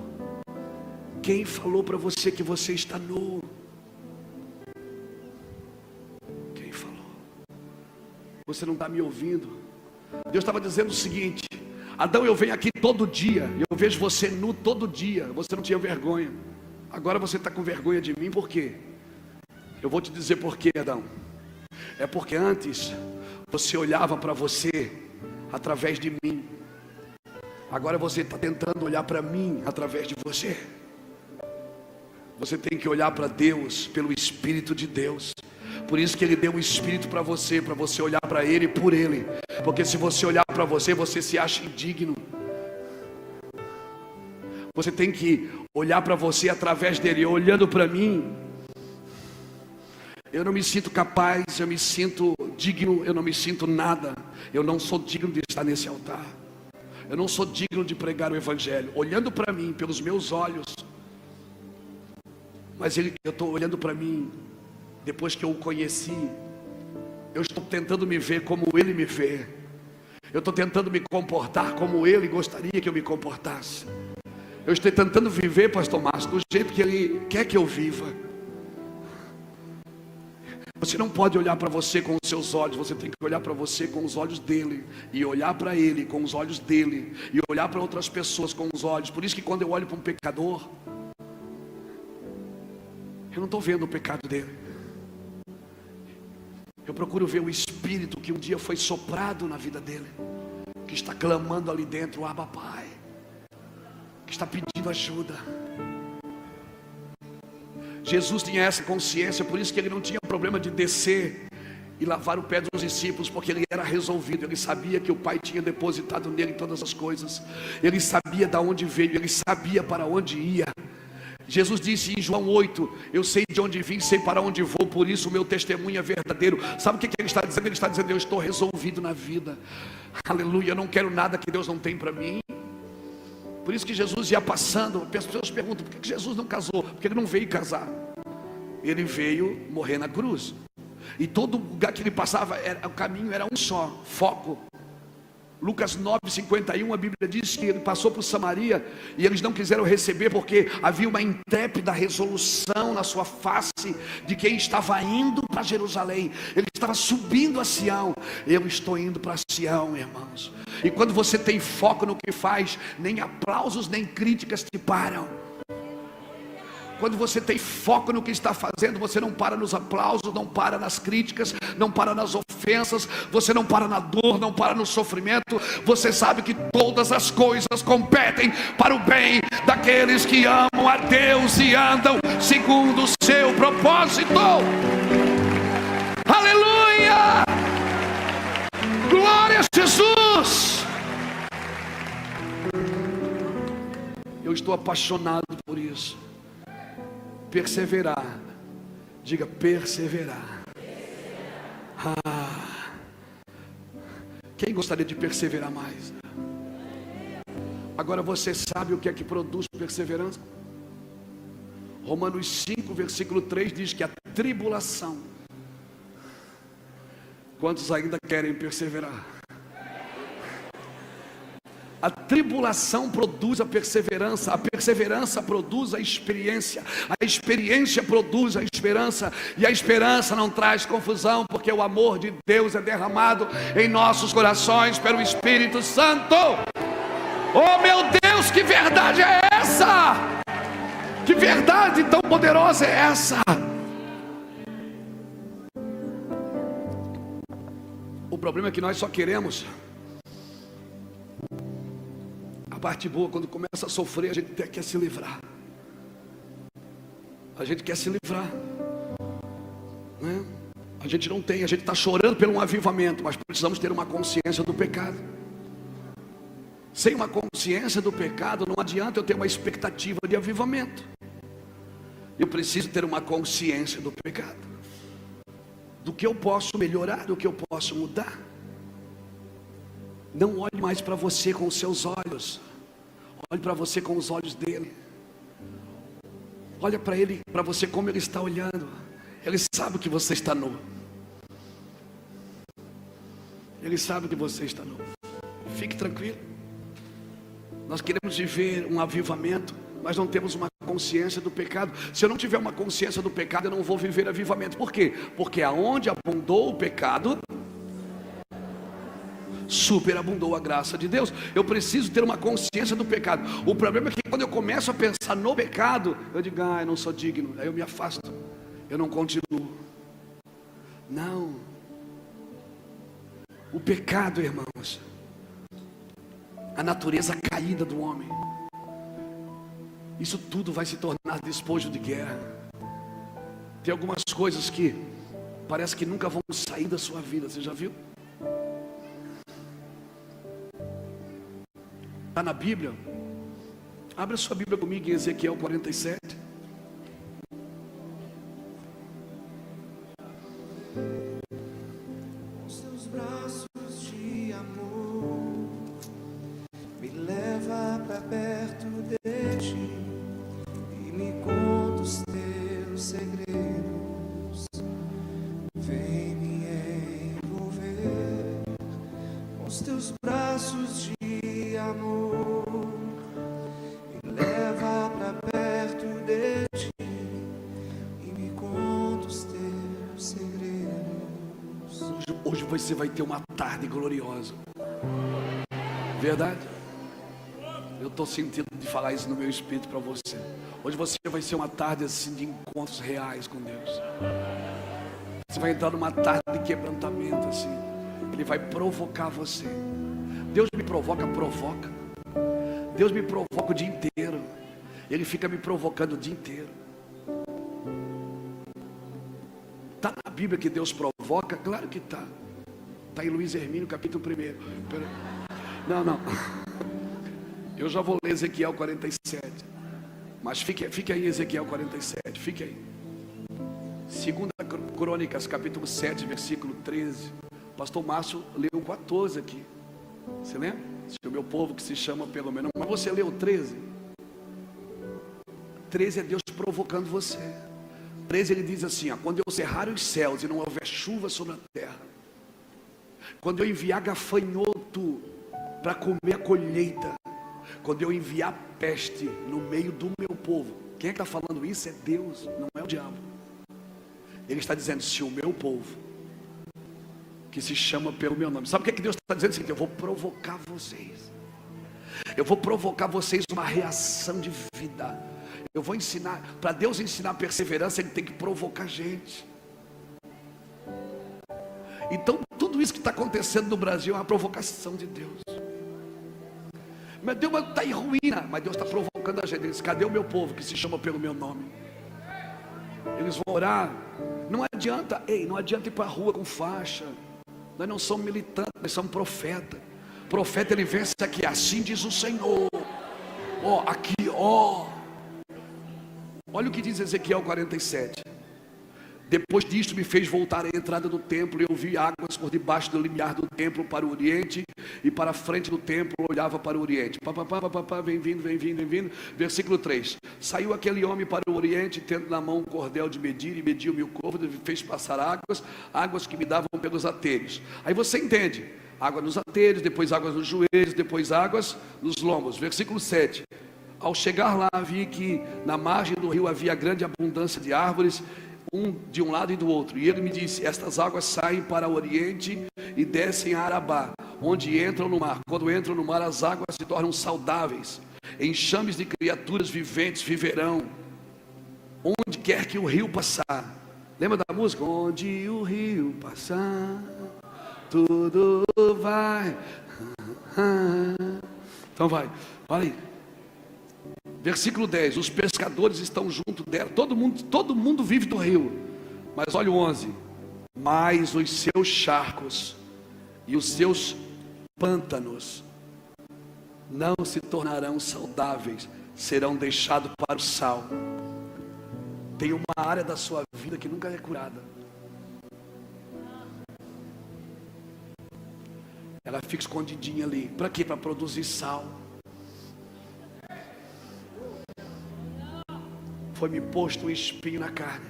quem falou para você que você está nu? Quem falou? Você não está me ouvindo? Deus estava dizendo o seguinte: Adão, eu venho aqui todo dia, eu vejo você nu todo dia. Você não tinha vergonha, agora você está com vergonha de mim. Por quê? Eu vou te dizer por quê, Adão. É porque antes você olhava para você através de mim, agora você está tentando olhar para mim através de você. Você tem que olhar para Deus pelo Espírito de Deus. Por isso que Ele deu o Espírito para você olhar para Ele por Ele. Porque se você olhar para você, você se acha indigno. Você tem que olhar para você através dele. Olhando para mim, eu não me sinto capaz, eu me sinto digno, eu não me sinto nada. Eu não sou digno de estar nesse altar. Eu não sou digno de pregar o Evangelho. Olhando para mim, pelos meus olhos. Mas eu estou olhando para mim, depois que eu o conheci, eu estou tentando me ver como Ele me vê. Eu estou tentando me comportar como Ele gostaria que eu me comportasse. Eu estou tentando viver, pastor Márcio, do jeito que Ele quer que eu viva. Você não pode olhar para você com os seus olhos, você tem que olhar para você com os olhos dele, e olhar para ele com os olhos dele, e olhar para outras pessoas com os olhos. Por isso que quando eu olho para um pecador, eu não estou vendo o pecado dele. Eu procuro ver o Espírito que um dia foi soprado na vida dele, que está clamando ali dentro, Abba Pai, que está pedindo ajuda. Jesus tinha essa consciência, por isso que ele não tinha problema de descer e lavar o pé dos discípulos, porque ele era resolvido. Ele sabia que o Pai tinha depositado nele todas as coisas. Ele sabia de onde veio, ele sabia para onde ia. Jesus disse em João 8, eu sei de onde vim, sei para onde vou, por isso o meu testemunho é verdadeiro. Sabe o que ele está dizendo? Ele está dizendo, eu estou resolvido na vida. Aleluia, eu não quero nada que Deus não tem para mim. Por isso que Jesus ia passando. As pessoas perguntam, por que Jesus não casou? Porque ele não veio casar. Ele veio morrer na cruz. E todo lugar que ele passava, o caminho era um só, foco. Lucas 9:51, a Bíblia diz que ele passou por Samaria e eles não quiseram receber, porque havia uma intrépida resolução na sua face de quem estava indo para Jerusalém. Ele estava subindo a Sião. Eu estou indo para Sião, irmãos. E quando você tem foco no que faz, nem aplausos nem críticas te param. Quando você tem foco no que está fazendo, você não para nos aplausos, não para nas críticas, não para nas ofensas, você não para na dor, não para no sofrimento. Você sabe que todas as coisas competem para o bem daqueles que amam a Deus e andam segundo o seu propósito. Aleluia! Glória a Jesus! Eu estou apaixonado por isso. Perseverar. Diga perseverar. Quem gostaria de perseverar mais? Agora você sabe o que é que produz perseverança? Romanos 5, versículo 3 diz que a tribulação. Quantos ainda querem perseverar? A tribulação produz a perseverança produz a experiência produz a esperança, e a esperança não traz confusão, porque o amor de Deus é derramado em nossos corações pelo Espírito Santo. Oh meu Deus, que verdade é essa? Que verdade tão poderosa é essa? O problema é que nós só queremos a parte boa. Quando começa a sofrer, a gente até quer se livrar. A gente quer se livrar, né? A gente não tem, a gente está chorando por um avivamento, mas precisamos ter uma consciência do pecado. Sem uma consciência do pecado, não adianta eu ter uma expectativa de avivamento. Eu preciso ter uma consciência do pecado, do que eu posso melhorar, do que eu posso mudar. Não olhe mais para você com os seus olhos, olhe para você com os olhos dele. Olha para ele, para você como ele está olhando. Ele sabe que você está nu. Ele sabe que você está nu. Fique tranquilo. Nós queremos viver um avivamento, mas não temos uma consciência do pecado. Se eu não tiver uma consciência do pecado, eu não vou viver avivamento. Por quê? Porque aonde abundou o pecado, superabundou a graça de Deus. Eu preciso ter uma consciência do pecado. O problema é que quando eu começo a pensar no pecado, eu digo, eu não sou digno. Aí eu me afasto, eu não continuo. Não. O pecado, irmãos, a natureza caída do homem, isso tudo vai se tornar despojo de guerra. Tem algumas coisas que parece que nunca vão sair da sua vida. Você já viu? Está na Bíblia. Abra sua Bíblia comigo em Ezequiel 47. Com seus braços de amor, me leva pra perto de ti e me conta os teus segredos. Vem me envolver com os teus braços de amor, me leva pra perto de ti e me conta os teus segredos. Hoje você vai ter uma tarde gloriosa. Verdade? Eu estou sentindo de falar isso no meu espírito para você. Hoje você vai ser uma tarde assim de encontros reais com Deus. Você vai entrar numa tarde de quebrantamento assim. Ele vai provocar você. Deus me provoca. Deus me provoca o dia inteiro. Ele fica me provocando o dia inteiro. Está na Bíblia que Deus provoca? Claro que está. Está em Luiz Hermínio, capítulo 1. Não. Eu já vou ler Ezequiel 47. Mas fique aí, Ezequiel 47. Fique aí. 2 Crônicas, capítulo 7, versículo 13. Pastor Márcio leu 14 aqui. Você lembra? Se o meu povo que se chama pelo menos. Mas você leu 13? 13 é Deus provocando você. 13 ele diz assim, quando eu cerrar os céus e não houver chuva sobre a terra, quando eu enviar gafanhoto para comer a colheita, quando eu enviar peste no meio do meu povo. Quem é que está falando isso? É Deus, não é o diabo. Ele está dizendo, se o meu povo, que se chama pelo meu nome. Sabe o que é que Deus está dizendo? Assim, eu vou provocar vocês. Eu vou provocar vocês uma reação de vida. Eu vou ensinar. Para Deus ensinar perseverança, Ele tem que provocar a gente. Então tudo isso que está acontecendo no Brasil é uma provocação de Deus. Mas Deus está em ruína, mas Deus está provocando a gente. Ele diz, cadê o meu povo que se chama pelo meu nome? Eles vão orar. Não adianta ir para a rua com faixa. Nós não somos militantes, nós somos profeta. Profeta, ele vence aqui, assim diz o Senhor. Olha o que diz Ezequiel 47. Depois disto me fez voltar à entrada do templo, e eu vi águas por debaixo do limiar do templo para o oriente, e para a frente do templo olhava para o oriente. Vem vindo. Versículo 3. Saiu aquele homem para o oriente, tendo na mão um cordel de medir, e mediu 1000 côvados, e fez passar águas que me davam pelos ateiros. Aí você entende, água nos ateiros, depois águas nos joelhos, depois águas nos lombos. Versículo 7. Ao chegar lá, vi que na margem do rio havia grande abundância de árvores, de um lado e do outro, e ele me disse, estas águas saem para o oriente e descem a Arabá, onde entram no mar. Quando entram no mar, as águas se tornam saudáveis, enxames de criaturas viventes viverão onde quer que o rio passar. Lembra da música? Onde o rio passar, tudo vai. Então vai, olha aí. Versículo 10, os pescadores estão junto dela, todo mundo vive do rio. Mas olha o 11, mas os seus charcos e os seus pântanos não se tornarão saudáveis, serão deixados para o sal. Tem uma área da sua vida que nunca é curada. Ela fica escondidinha ali, para quê? Para produzir sal. Foi me posto um espinho na carne.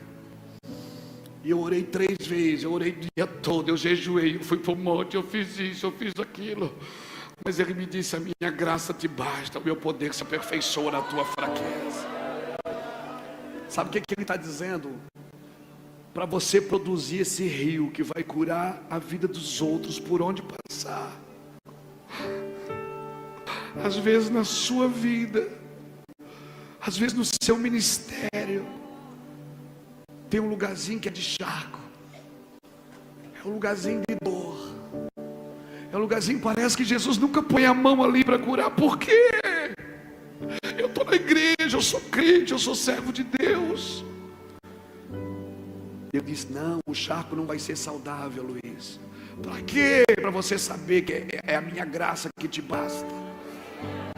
E eu orei 3 vezes, eu orei o dia todo, eu jejuei, eu fui para o monte, eu fiz isso, eu fiz aquilo. Mas ele me disse: a minha graça te basta, o meu poder se aperfeiçoa na tua fraqueza. Sabe o que ele está dizendo? Para você produzir esse rio que vai curar a vida dos outros por onde passar. Às vezes na sua vida, às vezes no seu ministério, tem um lugarzinho que é de charco, é um lugarzinho de dor, é um lugarzinho que parece que Jesus nunca põe a mão ali para curar. Por quê? Eu estou na igreja, eu sou crente, eu sou servo de Deus. Eu disse: não, o charco não vai ser saudável, Luiz. Para quê? Para você saber que é a minha graça que te basta.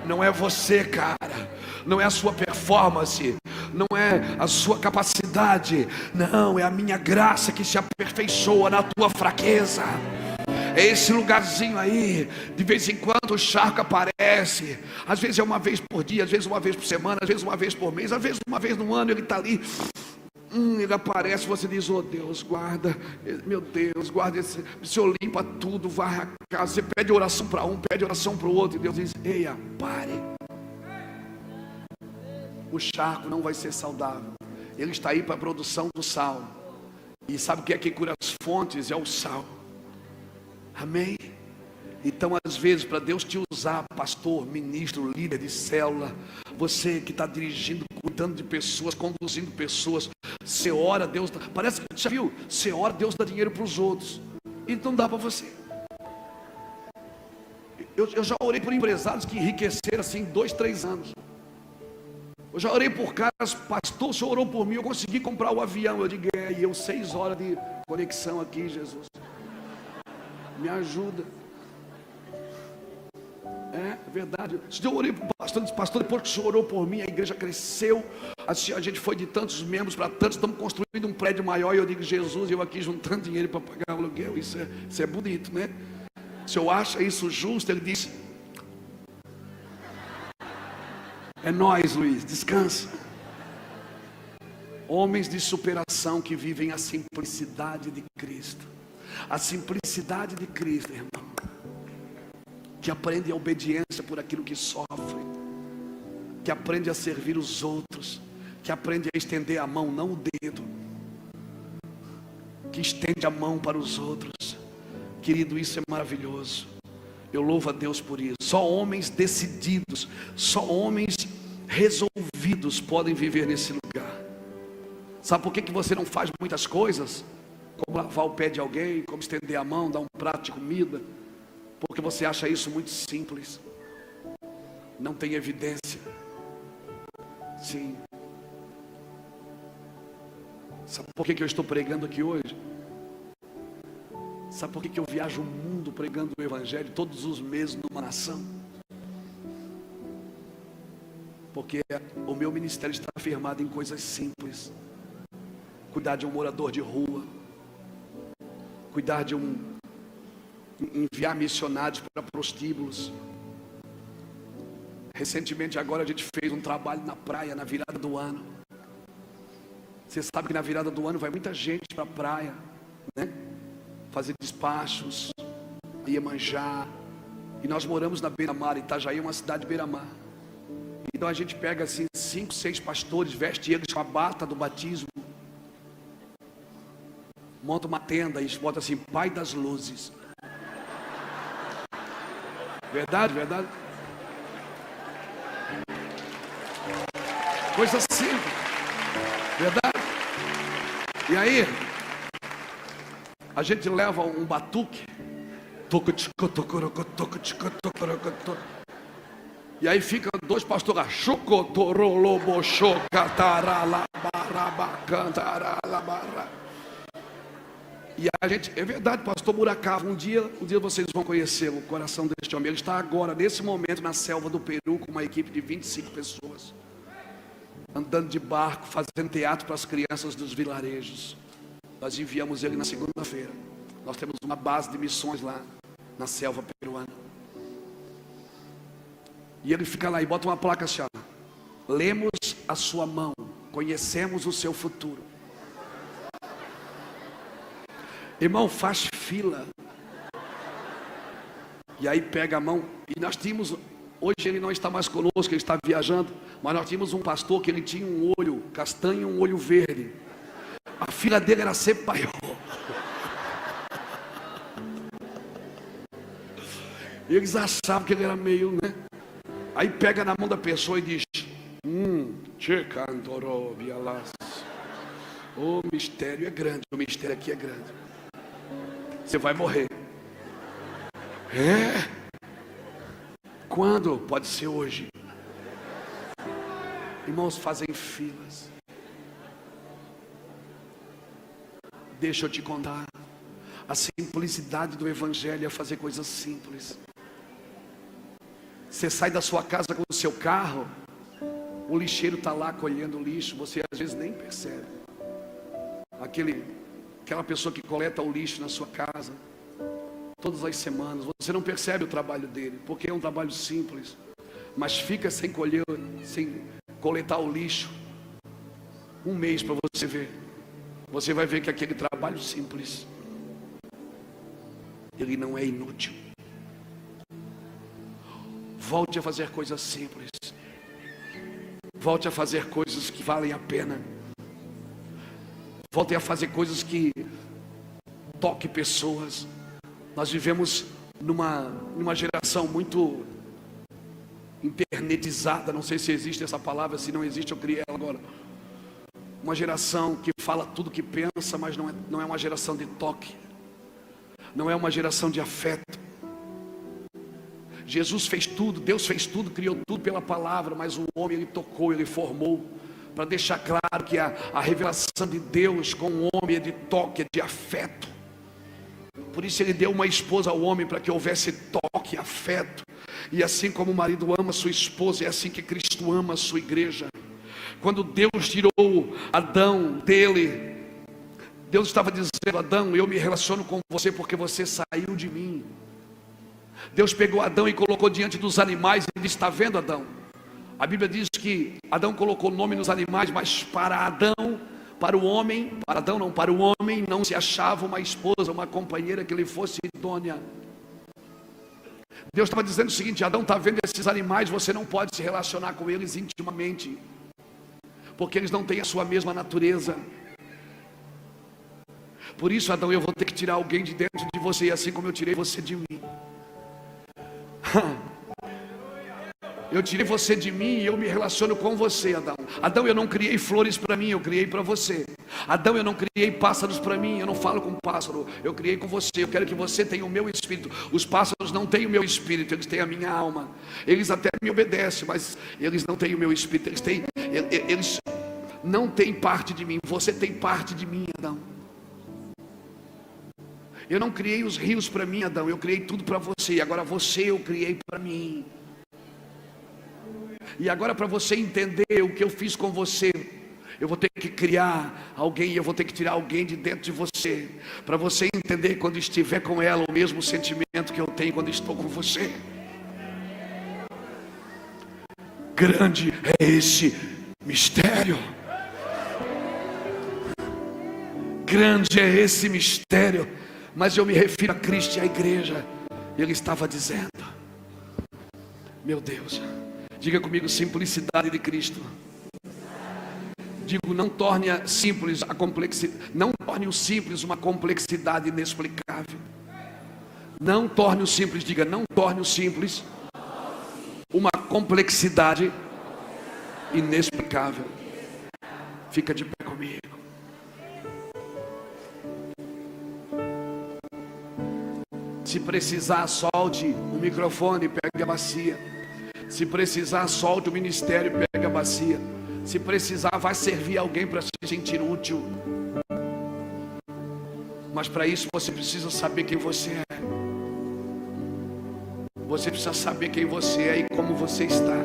Não é você, cara. Não é a sua performance. Não é a sua capacidade. Não, é a minha graça que se aperfeiçoa na tua fraqueza. É esse lugarzinho aí. De vez em quando o charco aparece. Às vezes é uma vez por dia, às vezes uma vez por semana, às vezes uma vez por mês, às vezes uma vez no ano ele está ali. Ele aparece, você diz: oh Deus, guarda, meu Deus, guarda esse. O Senhor limpa tudo, varre a casa. Você pede oração para um, pede oração para o outro, e Deus diz: eia, pare. O charco não vai ser saudável. Ele está aí para a produção do sal. E sabe o que é que cura as fontes? É o sal. Amém? Então, às vezes, para Deus te usar, pastor, ministro, líder de célula, você que está dirigindo, cuidando de pessoas, conduzindo pessoas, você ora, Deus dá, parece que já viu, você ora, Deus dá dinheiro para os outros, e não dá para você. Eu já orei por empresários que enriqueceram assim 2, 3 anos. Eu já orei por caras: pastor, o senhor orou por mim, eu consegui comprar o avião. Eu digo: e eu 6 horas de conexão aqui, Jesus, me ajuda. É verdade. Eu orei para o pastor, depois que o senhor orou por mim, a igreja cresceu. Assim, a gente foi de tantos membros para tantos, estamos construindo um prédio maior. E eu digo: Jesus, eu aqui juntando dinheiro para pagar o aluguel. Isso é bonito, né? Se eu acho isso justo, ele disse: é nós, Luiz, descansa. Homens de superação que vivem a simplicidade de Cristo. A simplicidade de Cristo, irmão. Que aprende a obediência por aquilo que sofre, que aprende a servir os outros, que aprende a estender a mão, não o dedo, que estende a mão para os outros. Querido, isso é maravilhoso. Eu louvo a Deus por isso. Só homens decididos, só homens resolvidos podem viver nesse lugar. Sabe por que você não faz muitas coisas? Como lavar o pé de alguém, como estender a mão, dar um prato de comida? Porque você acha isso muito simples. Não tem evidência. Sim. Sabe por que eu estou pregando aqui hoje? Sabe por que eu viajo o mundo pregando o Evangelho todos os meses numa nação? Porque o meu ministério está firmado em coisas simples. Cuidar de um morador de rua. Cuidar de enviar missionários para prostíbulos. Recentemente agora a gente fez um trabalho na praia, na virada do ano. Você sabe que na virada do ano vai muita gente para a praia, né? Fazer despachos, Iemanjá. E nós moramos na beira-mar. Itajaí é uma cidade beira-mar. Então a gente pega assim 5, 6 pastores, veste eles com a bata do batismo, monta uma tenda e bota assim: Pai das Luzes. Verdade, verdade. Coisa simples. Verdade. E aí a gente leva um batuque. E aí fica 2 pastores. E a gente, é verdade, pastor Muracava, um dia vocês vão conhecer o coração deste homem. Ele está agora, nesse momento, na selva do Peru, com uma equipe de 25 pessoas, andando de barco, fazendo teatro para as crianças dos vilarejos. Nós enviamos ele na segunda-feira. Nós temos uma base de missões lá, na selva peruana. E ele fica lá e bota uma placa assim: lemos a sua mão, conhecemos o seu futuro. Irmão, faz fila. E aí pega a mão. E nós tínhamos, hoje ele não está mais conosco, ele está viajando, mas nós tínhamos um pastor que ele tinha um olho castanho e um olho verde. A filha dele era sempre maior. E eles achavam que ele era meio, né? Aí pega na mão da pessoa e diz: o mistério é grande, o mistério aqui é grande. Você vai morrer. É? Quando? Pode ser hoje. Irmãos, fazem filas. Deixa eu te contar. A simplicidade do evangelho é fazer coisas simples. Você sai da sua casa com o seu carro, o lixeiro está lá colhendo lixo, você às vezes nem percebe. Aquela pessoa que coleta o lixo na sua casa, todas as semanas, você não percebe o trabalho dele, porque é um trabalho simples, mas fica sem coletar o lixo, um mês para você ver. Você vai ver que aquele trabalho simples, ele não é inútil. Volte a fazer coisas simples. Volte a fazer coisas que valem a pena. Volte a fazer coisas que toquem pessoas. Nós vivemos numa geração muito internetizada. Não sei se existe essa palavra. Se não existe, eu criei ela agora. Uma geração que fala tudo que pensa, mas não é uma geração de toque. Não é uma geração de afeto. Jesus fez tudo, Deus fez tudo, criou tudo pela palavra, mas o homem ele tocou, ele formou, para deixar claro que a revelação de Deus com o homem é de toque, é de afeto. Por isso ele deu uma esposa ao homem, para que houvesse toque, afeto. E assim como o marido ama sua esposa, é assim que Cristo ama a sua igreja. Quando Deus tirou Adão dele, Deus estava dizendo: Adão, eu me relaciono com você porque você saiu de mim. Deus pegou Adão e colocou diante dos animais e disse: está vendo, Adão? A Bíblia diz que Adão colocou nome nos animais, mas para Adão, para o homem não se achava uma esposa, uma companheira que lhe fosse idônea. Deus estava dizendo o seguinte: Adão, está vendo esses animais, você não pode se relacionar com eles intimamente, porque eles não têm a sua mesma natureza. Por isso, Adão, eu vou ter que tirar alguém de dentro de você, assim como eu tirei você de mim. Eu tirei você de mim e eu me relaciono com você, Adão. Adão, eu não criei flores para mim, eu criei para você. Adão, eu não criei pássaros para mim, eu não falo com pássaro, eu criei com você. Eu quero que você tenha o meu espírito. Os pássaros não têm o meu espírito, eles têm a minha alma. Eles até me obedecem, mas eles não têm o meu espírito. Eles não têm parte de mim. Você tem parte de mim, Adão. Eu não criei os rios para mim, Adão, eu criei tudo para você. E agora você eu criei para mim. E agora, para você entender o que eu fiz com você, eu vou ter que criar alguém, eu vou ter que tirar alguém de dentro de você, para você entender, quando estiver com ela, o mesmo sentimento que eu tenho quando estou com você. Grande é esse mistério. Grande é esse mistério. Mas eu me refiro a Cristo e à igreja. Ele estava dizendo: meu Deus, diga comigo: simplicidade de Cristo. Digo, não torne simples a complexidade, não torne o simples uma complexidade inexplicável. Não torne o simples, diga, não torne o simples uma complexidade inexplicável. Fica de pé comigo. Se precisar, solte o microfone, pegue a bacia. Se precisar, solte o ministério, pegue a bacia. Se precisar, vai servir alguém para se sentir útil. Mas para isso você precisa saber quem você é. Você precisa saber quem você é e como você está.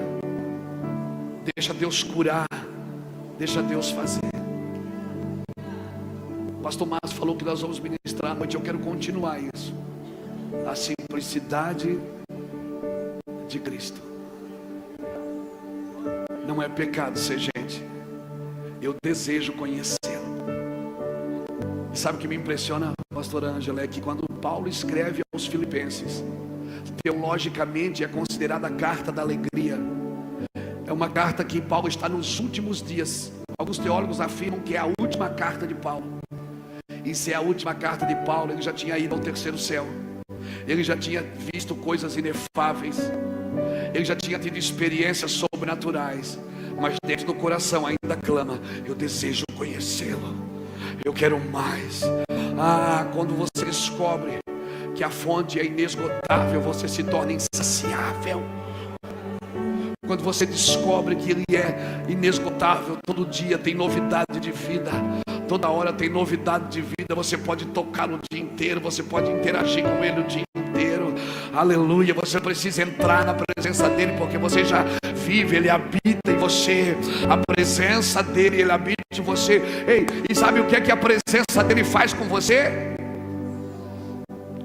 Deixa Deus curar. Deixa Deus fazer. O pastor Márcio falou que nós vamos ministrar à noite. Eu quero continuar isso. A simplicidade de Cristo. Não é pecado ser gente. Eu desejo conhecê-lo. E sabe o que me impressiona, pastor Ângela, é que quando Paulo escreve aos Filipenses, teologicamente é considerada a carta da alegria. É uma carta que Paulo está nos últimos dias. Alguns teólogos afirmam que é a última carta de Paulo. E se é a última carta de Paulo, ele já tinha ido ao terceiro céu. Ele já tinha visto coisas inefáveis. Ele já tinha tido experiências sobrenaturais. Mas dentro do coração ainda clama: eu desejo conhecê-lo, eu quero mais. Quando você descobre que a fonte é inesgotável, você se torna insaciável. Quando você descobre que Ele é inesgotável, todo dia tem novidade de vida, toda hora tem novidade de vida. Você pode tocar o dia inteiro, você pode interagir com Ele o dia inteiro. Aleluia. Você precisa entrar na presença dEle, porque você já vive, Ele habita em você. A presença dEle, Ele habita em você. Ei, e sabe o que é que a presença dEle faz com você?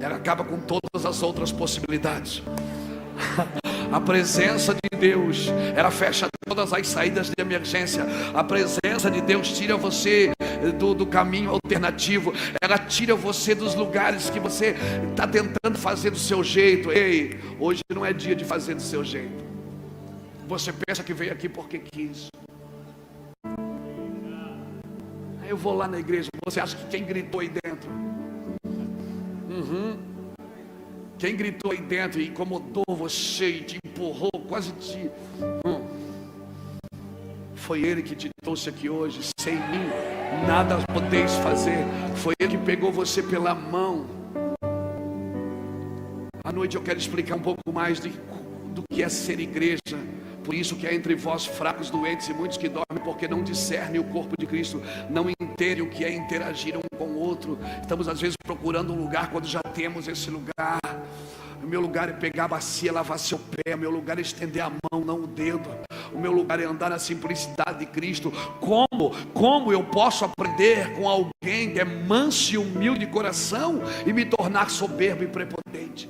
Ela acaba com todas as outras possibilidades. A presença de Deus, ela fecha todas as saídas de emergência. A presença de Deus tira você do caminho alternativo. Ela tira você dos lugares que você está tentando fazer do seu jeito. Ei, hoje não é dia de fazer do seu jeito. Você pensa que veio aqui porque quis. Aí eu vou lá na igreja. Você acha que quem gritou aí dentro? Quem gritou aí dentro e incomodou você e te empurrou, quase te... Foi Ele que te trouxe aqui hoje. Sem mim nada podeis fazer. Foi Ele que pegou você pela mão. À noite eu quero explicar um pouco mais do que é ser igreja. Por isso que é entre vós fracos, doentes e muitos que dormem, porque não discernem o corpo de Cristo, não entendem o que é interagir um com o outro. Estamos às vezes procurando um lugar quando já temos esse lugar. O meu lugar é pegar a bacia, lavar seu pé. O meu lugar é estender a mão, não o dedo. O meu lugar é andar na simplicidade de Cristo. Como eu posso aprender com alguém que é manso e humilde de coração e me tornar soberbo e prepotente?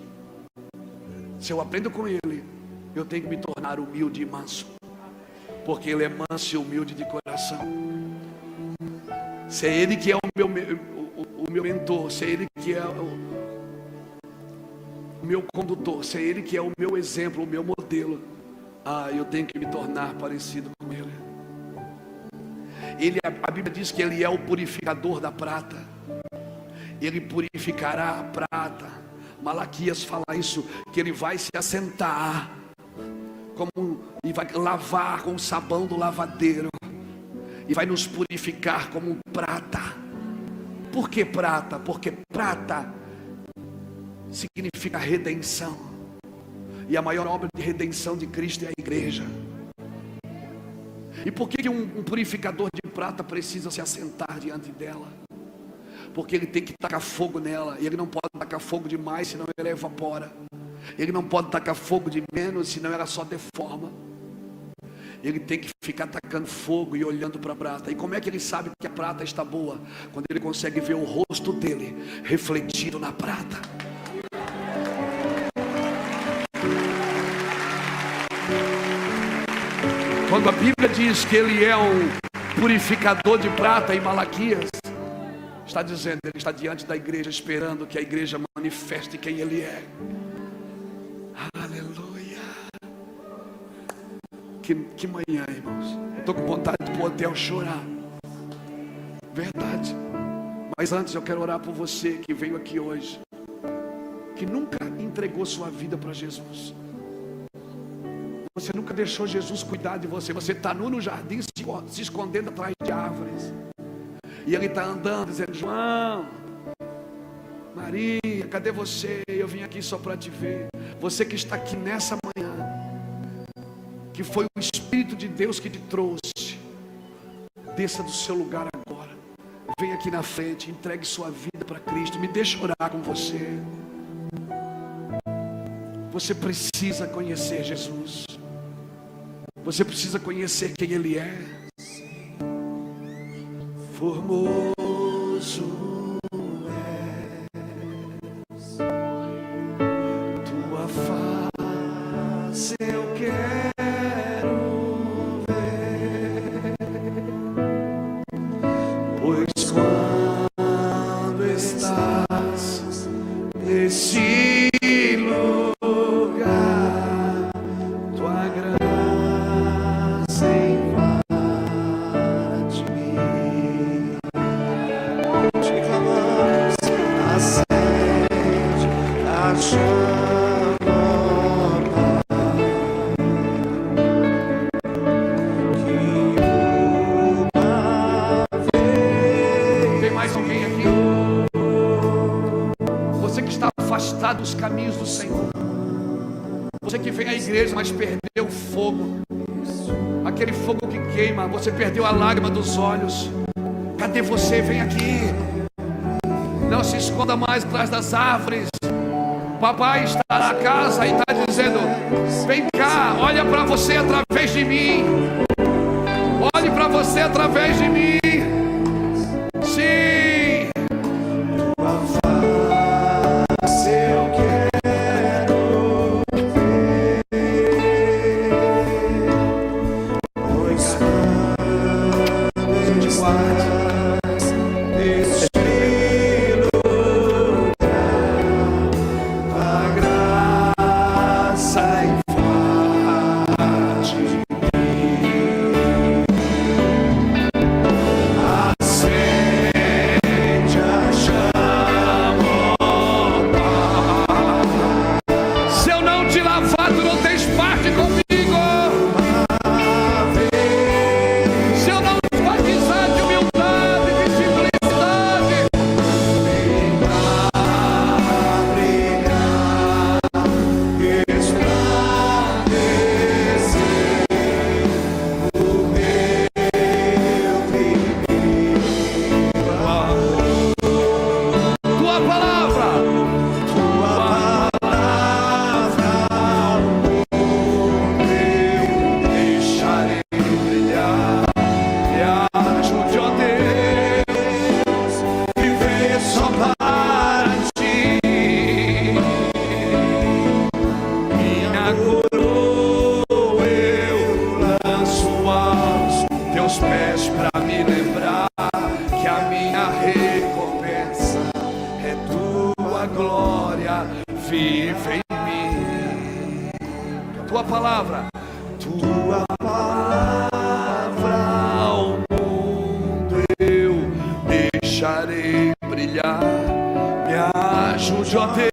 Se eu aprendo com Ele, eu tenho que me tornar humilde e manso, porque Ele é manso e humilde de coração. Se é Ele que é o meu mentor, se é Ele que é o meu condutor, se é Ele que é o meu exemplo, o meu modelo, eu tenho que me tornar parecido com Ele. A Bíblia diz que Ele é o purificador da prata. Ele purificará a prata. Malaquias fala isso, que Ele vai se assentar e vai lavar com o sabão do lavadeiro e vai nos purificar como prata. Por que prata? Porque prata significa redenção, e a maior obra de redenção de Cristo é a igreja. E por que um purificador de prata precisa se assentar diante dela? Porque ele tem que tacar fogo nela, e ele não pode tacar fogo demais, senão ela evapora. Ele não pode tacar fogo de menos, senão ela só deforma. Ele tem que ficar tacando fogo e olhando para a prata. E como é que ele sabe que a prata está boa? Quando ele consegue ver o rosto dele refletido na prata. Quando a Bíblia diz que Ele é um purificador de prata em Malaquias, está dizendo, Ele está diante da igreja, esperando que a igreja manifeste quem Ele é. Aleluia. Que manhã, irmãos. Eu estou com vontade de ir para o hotel chorar. Verdade. Mas antes eu quero orar por você que veio aqui hoje, que nunca entregou sua vida para Jesus. Você nunca deixou Jesus cuidar de você. Você está no jardim se escondendo atrás de árvores. E Ele está andando dizendo: João, Maria, cadê você? Eu vim aqui só para te ver. Você que está aqui nessa manhã, que foi o Espírito de Deus que te trouxe, desça do seu lugar agora. Vem aqui na frente, entregue sua vida para Cristo. Me deixa orar com você. Você precisa conhecer Jesus. Você precisa conhecer quem Ele é. Formoso és, tua face eu quero ver, pois quando estás nesse lugar, Senhor. Você que vem à igreja, mas perdeu o fogo, aquele fogo que queima, você perdeu a lágrima dos olhos. Cadê você? Vem aqui. Não se esconda mais atrás das árvores. Papai está na casa e está dizendo: vem cá, olha para você através de mim. Olhe para você através de mim. Sim. Eu quero ver, pois quando estás neste lugar, a graça invade mim, acende a chama. Se eu não te lavar, tu não tens parte comigo. Se eu não te batizar de humildade, de simplicidade, tua palavra. Deixarei brilhar, me ajude, ó Deus, viver só para ti. Minha coroa eu lanço aos teus pés pra me lembrar que a minha recompensa é tua glória, vive em mim. Tua palavra. Tua palavra ao mundo eu deixarei brilhar. Me ajude, ó Deus.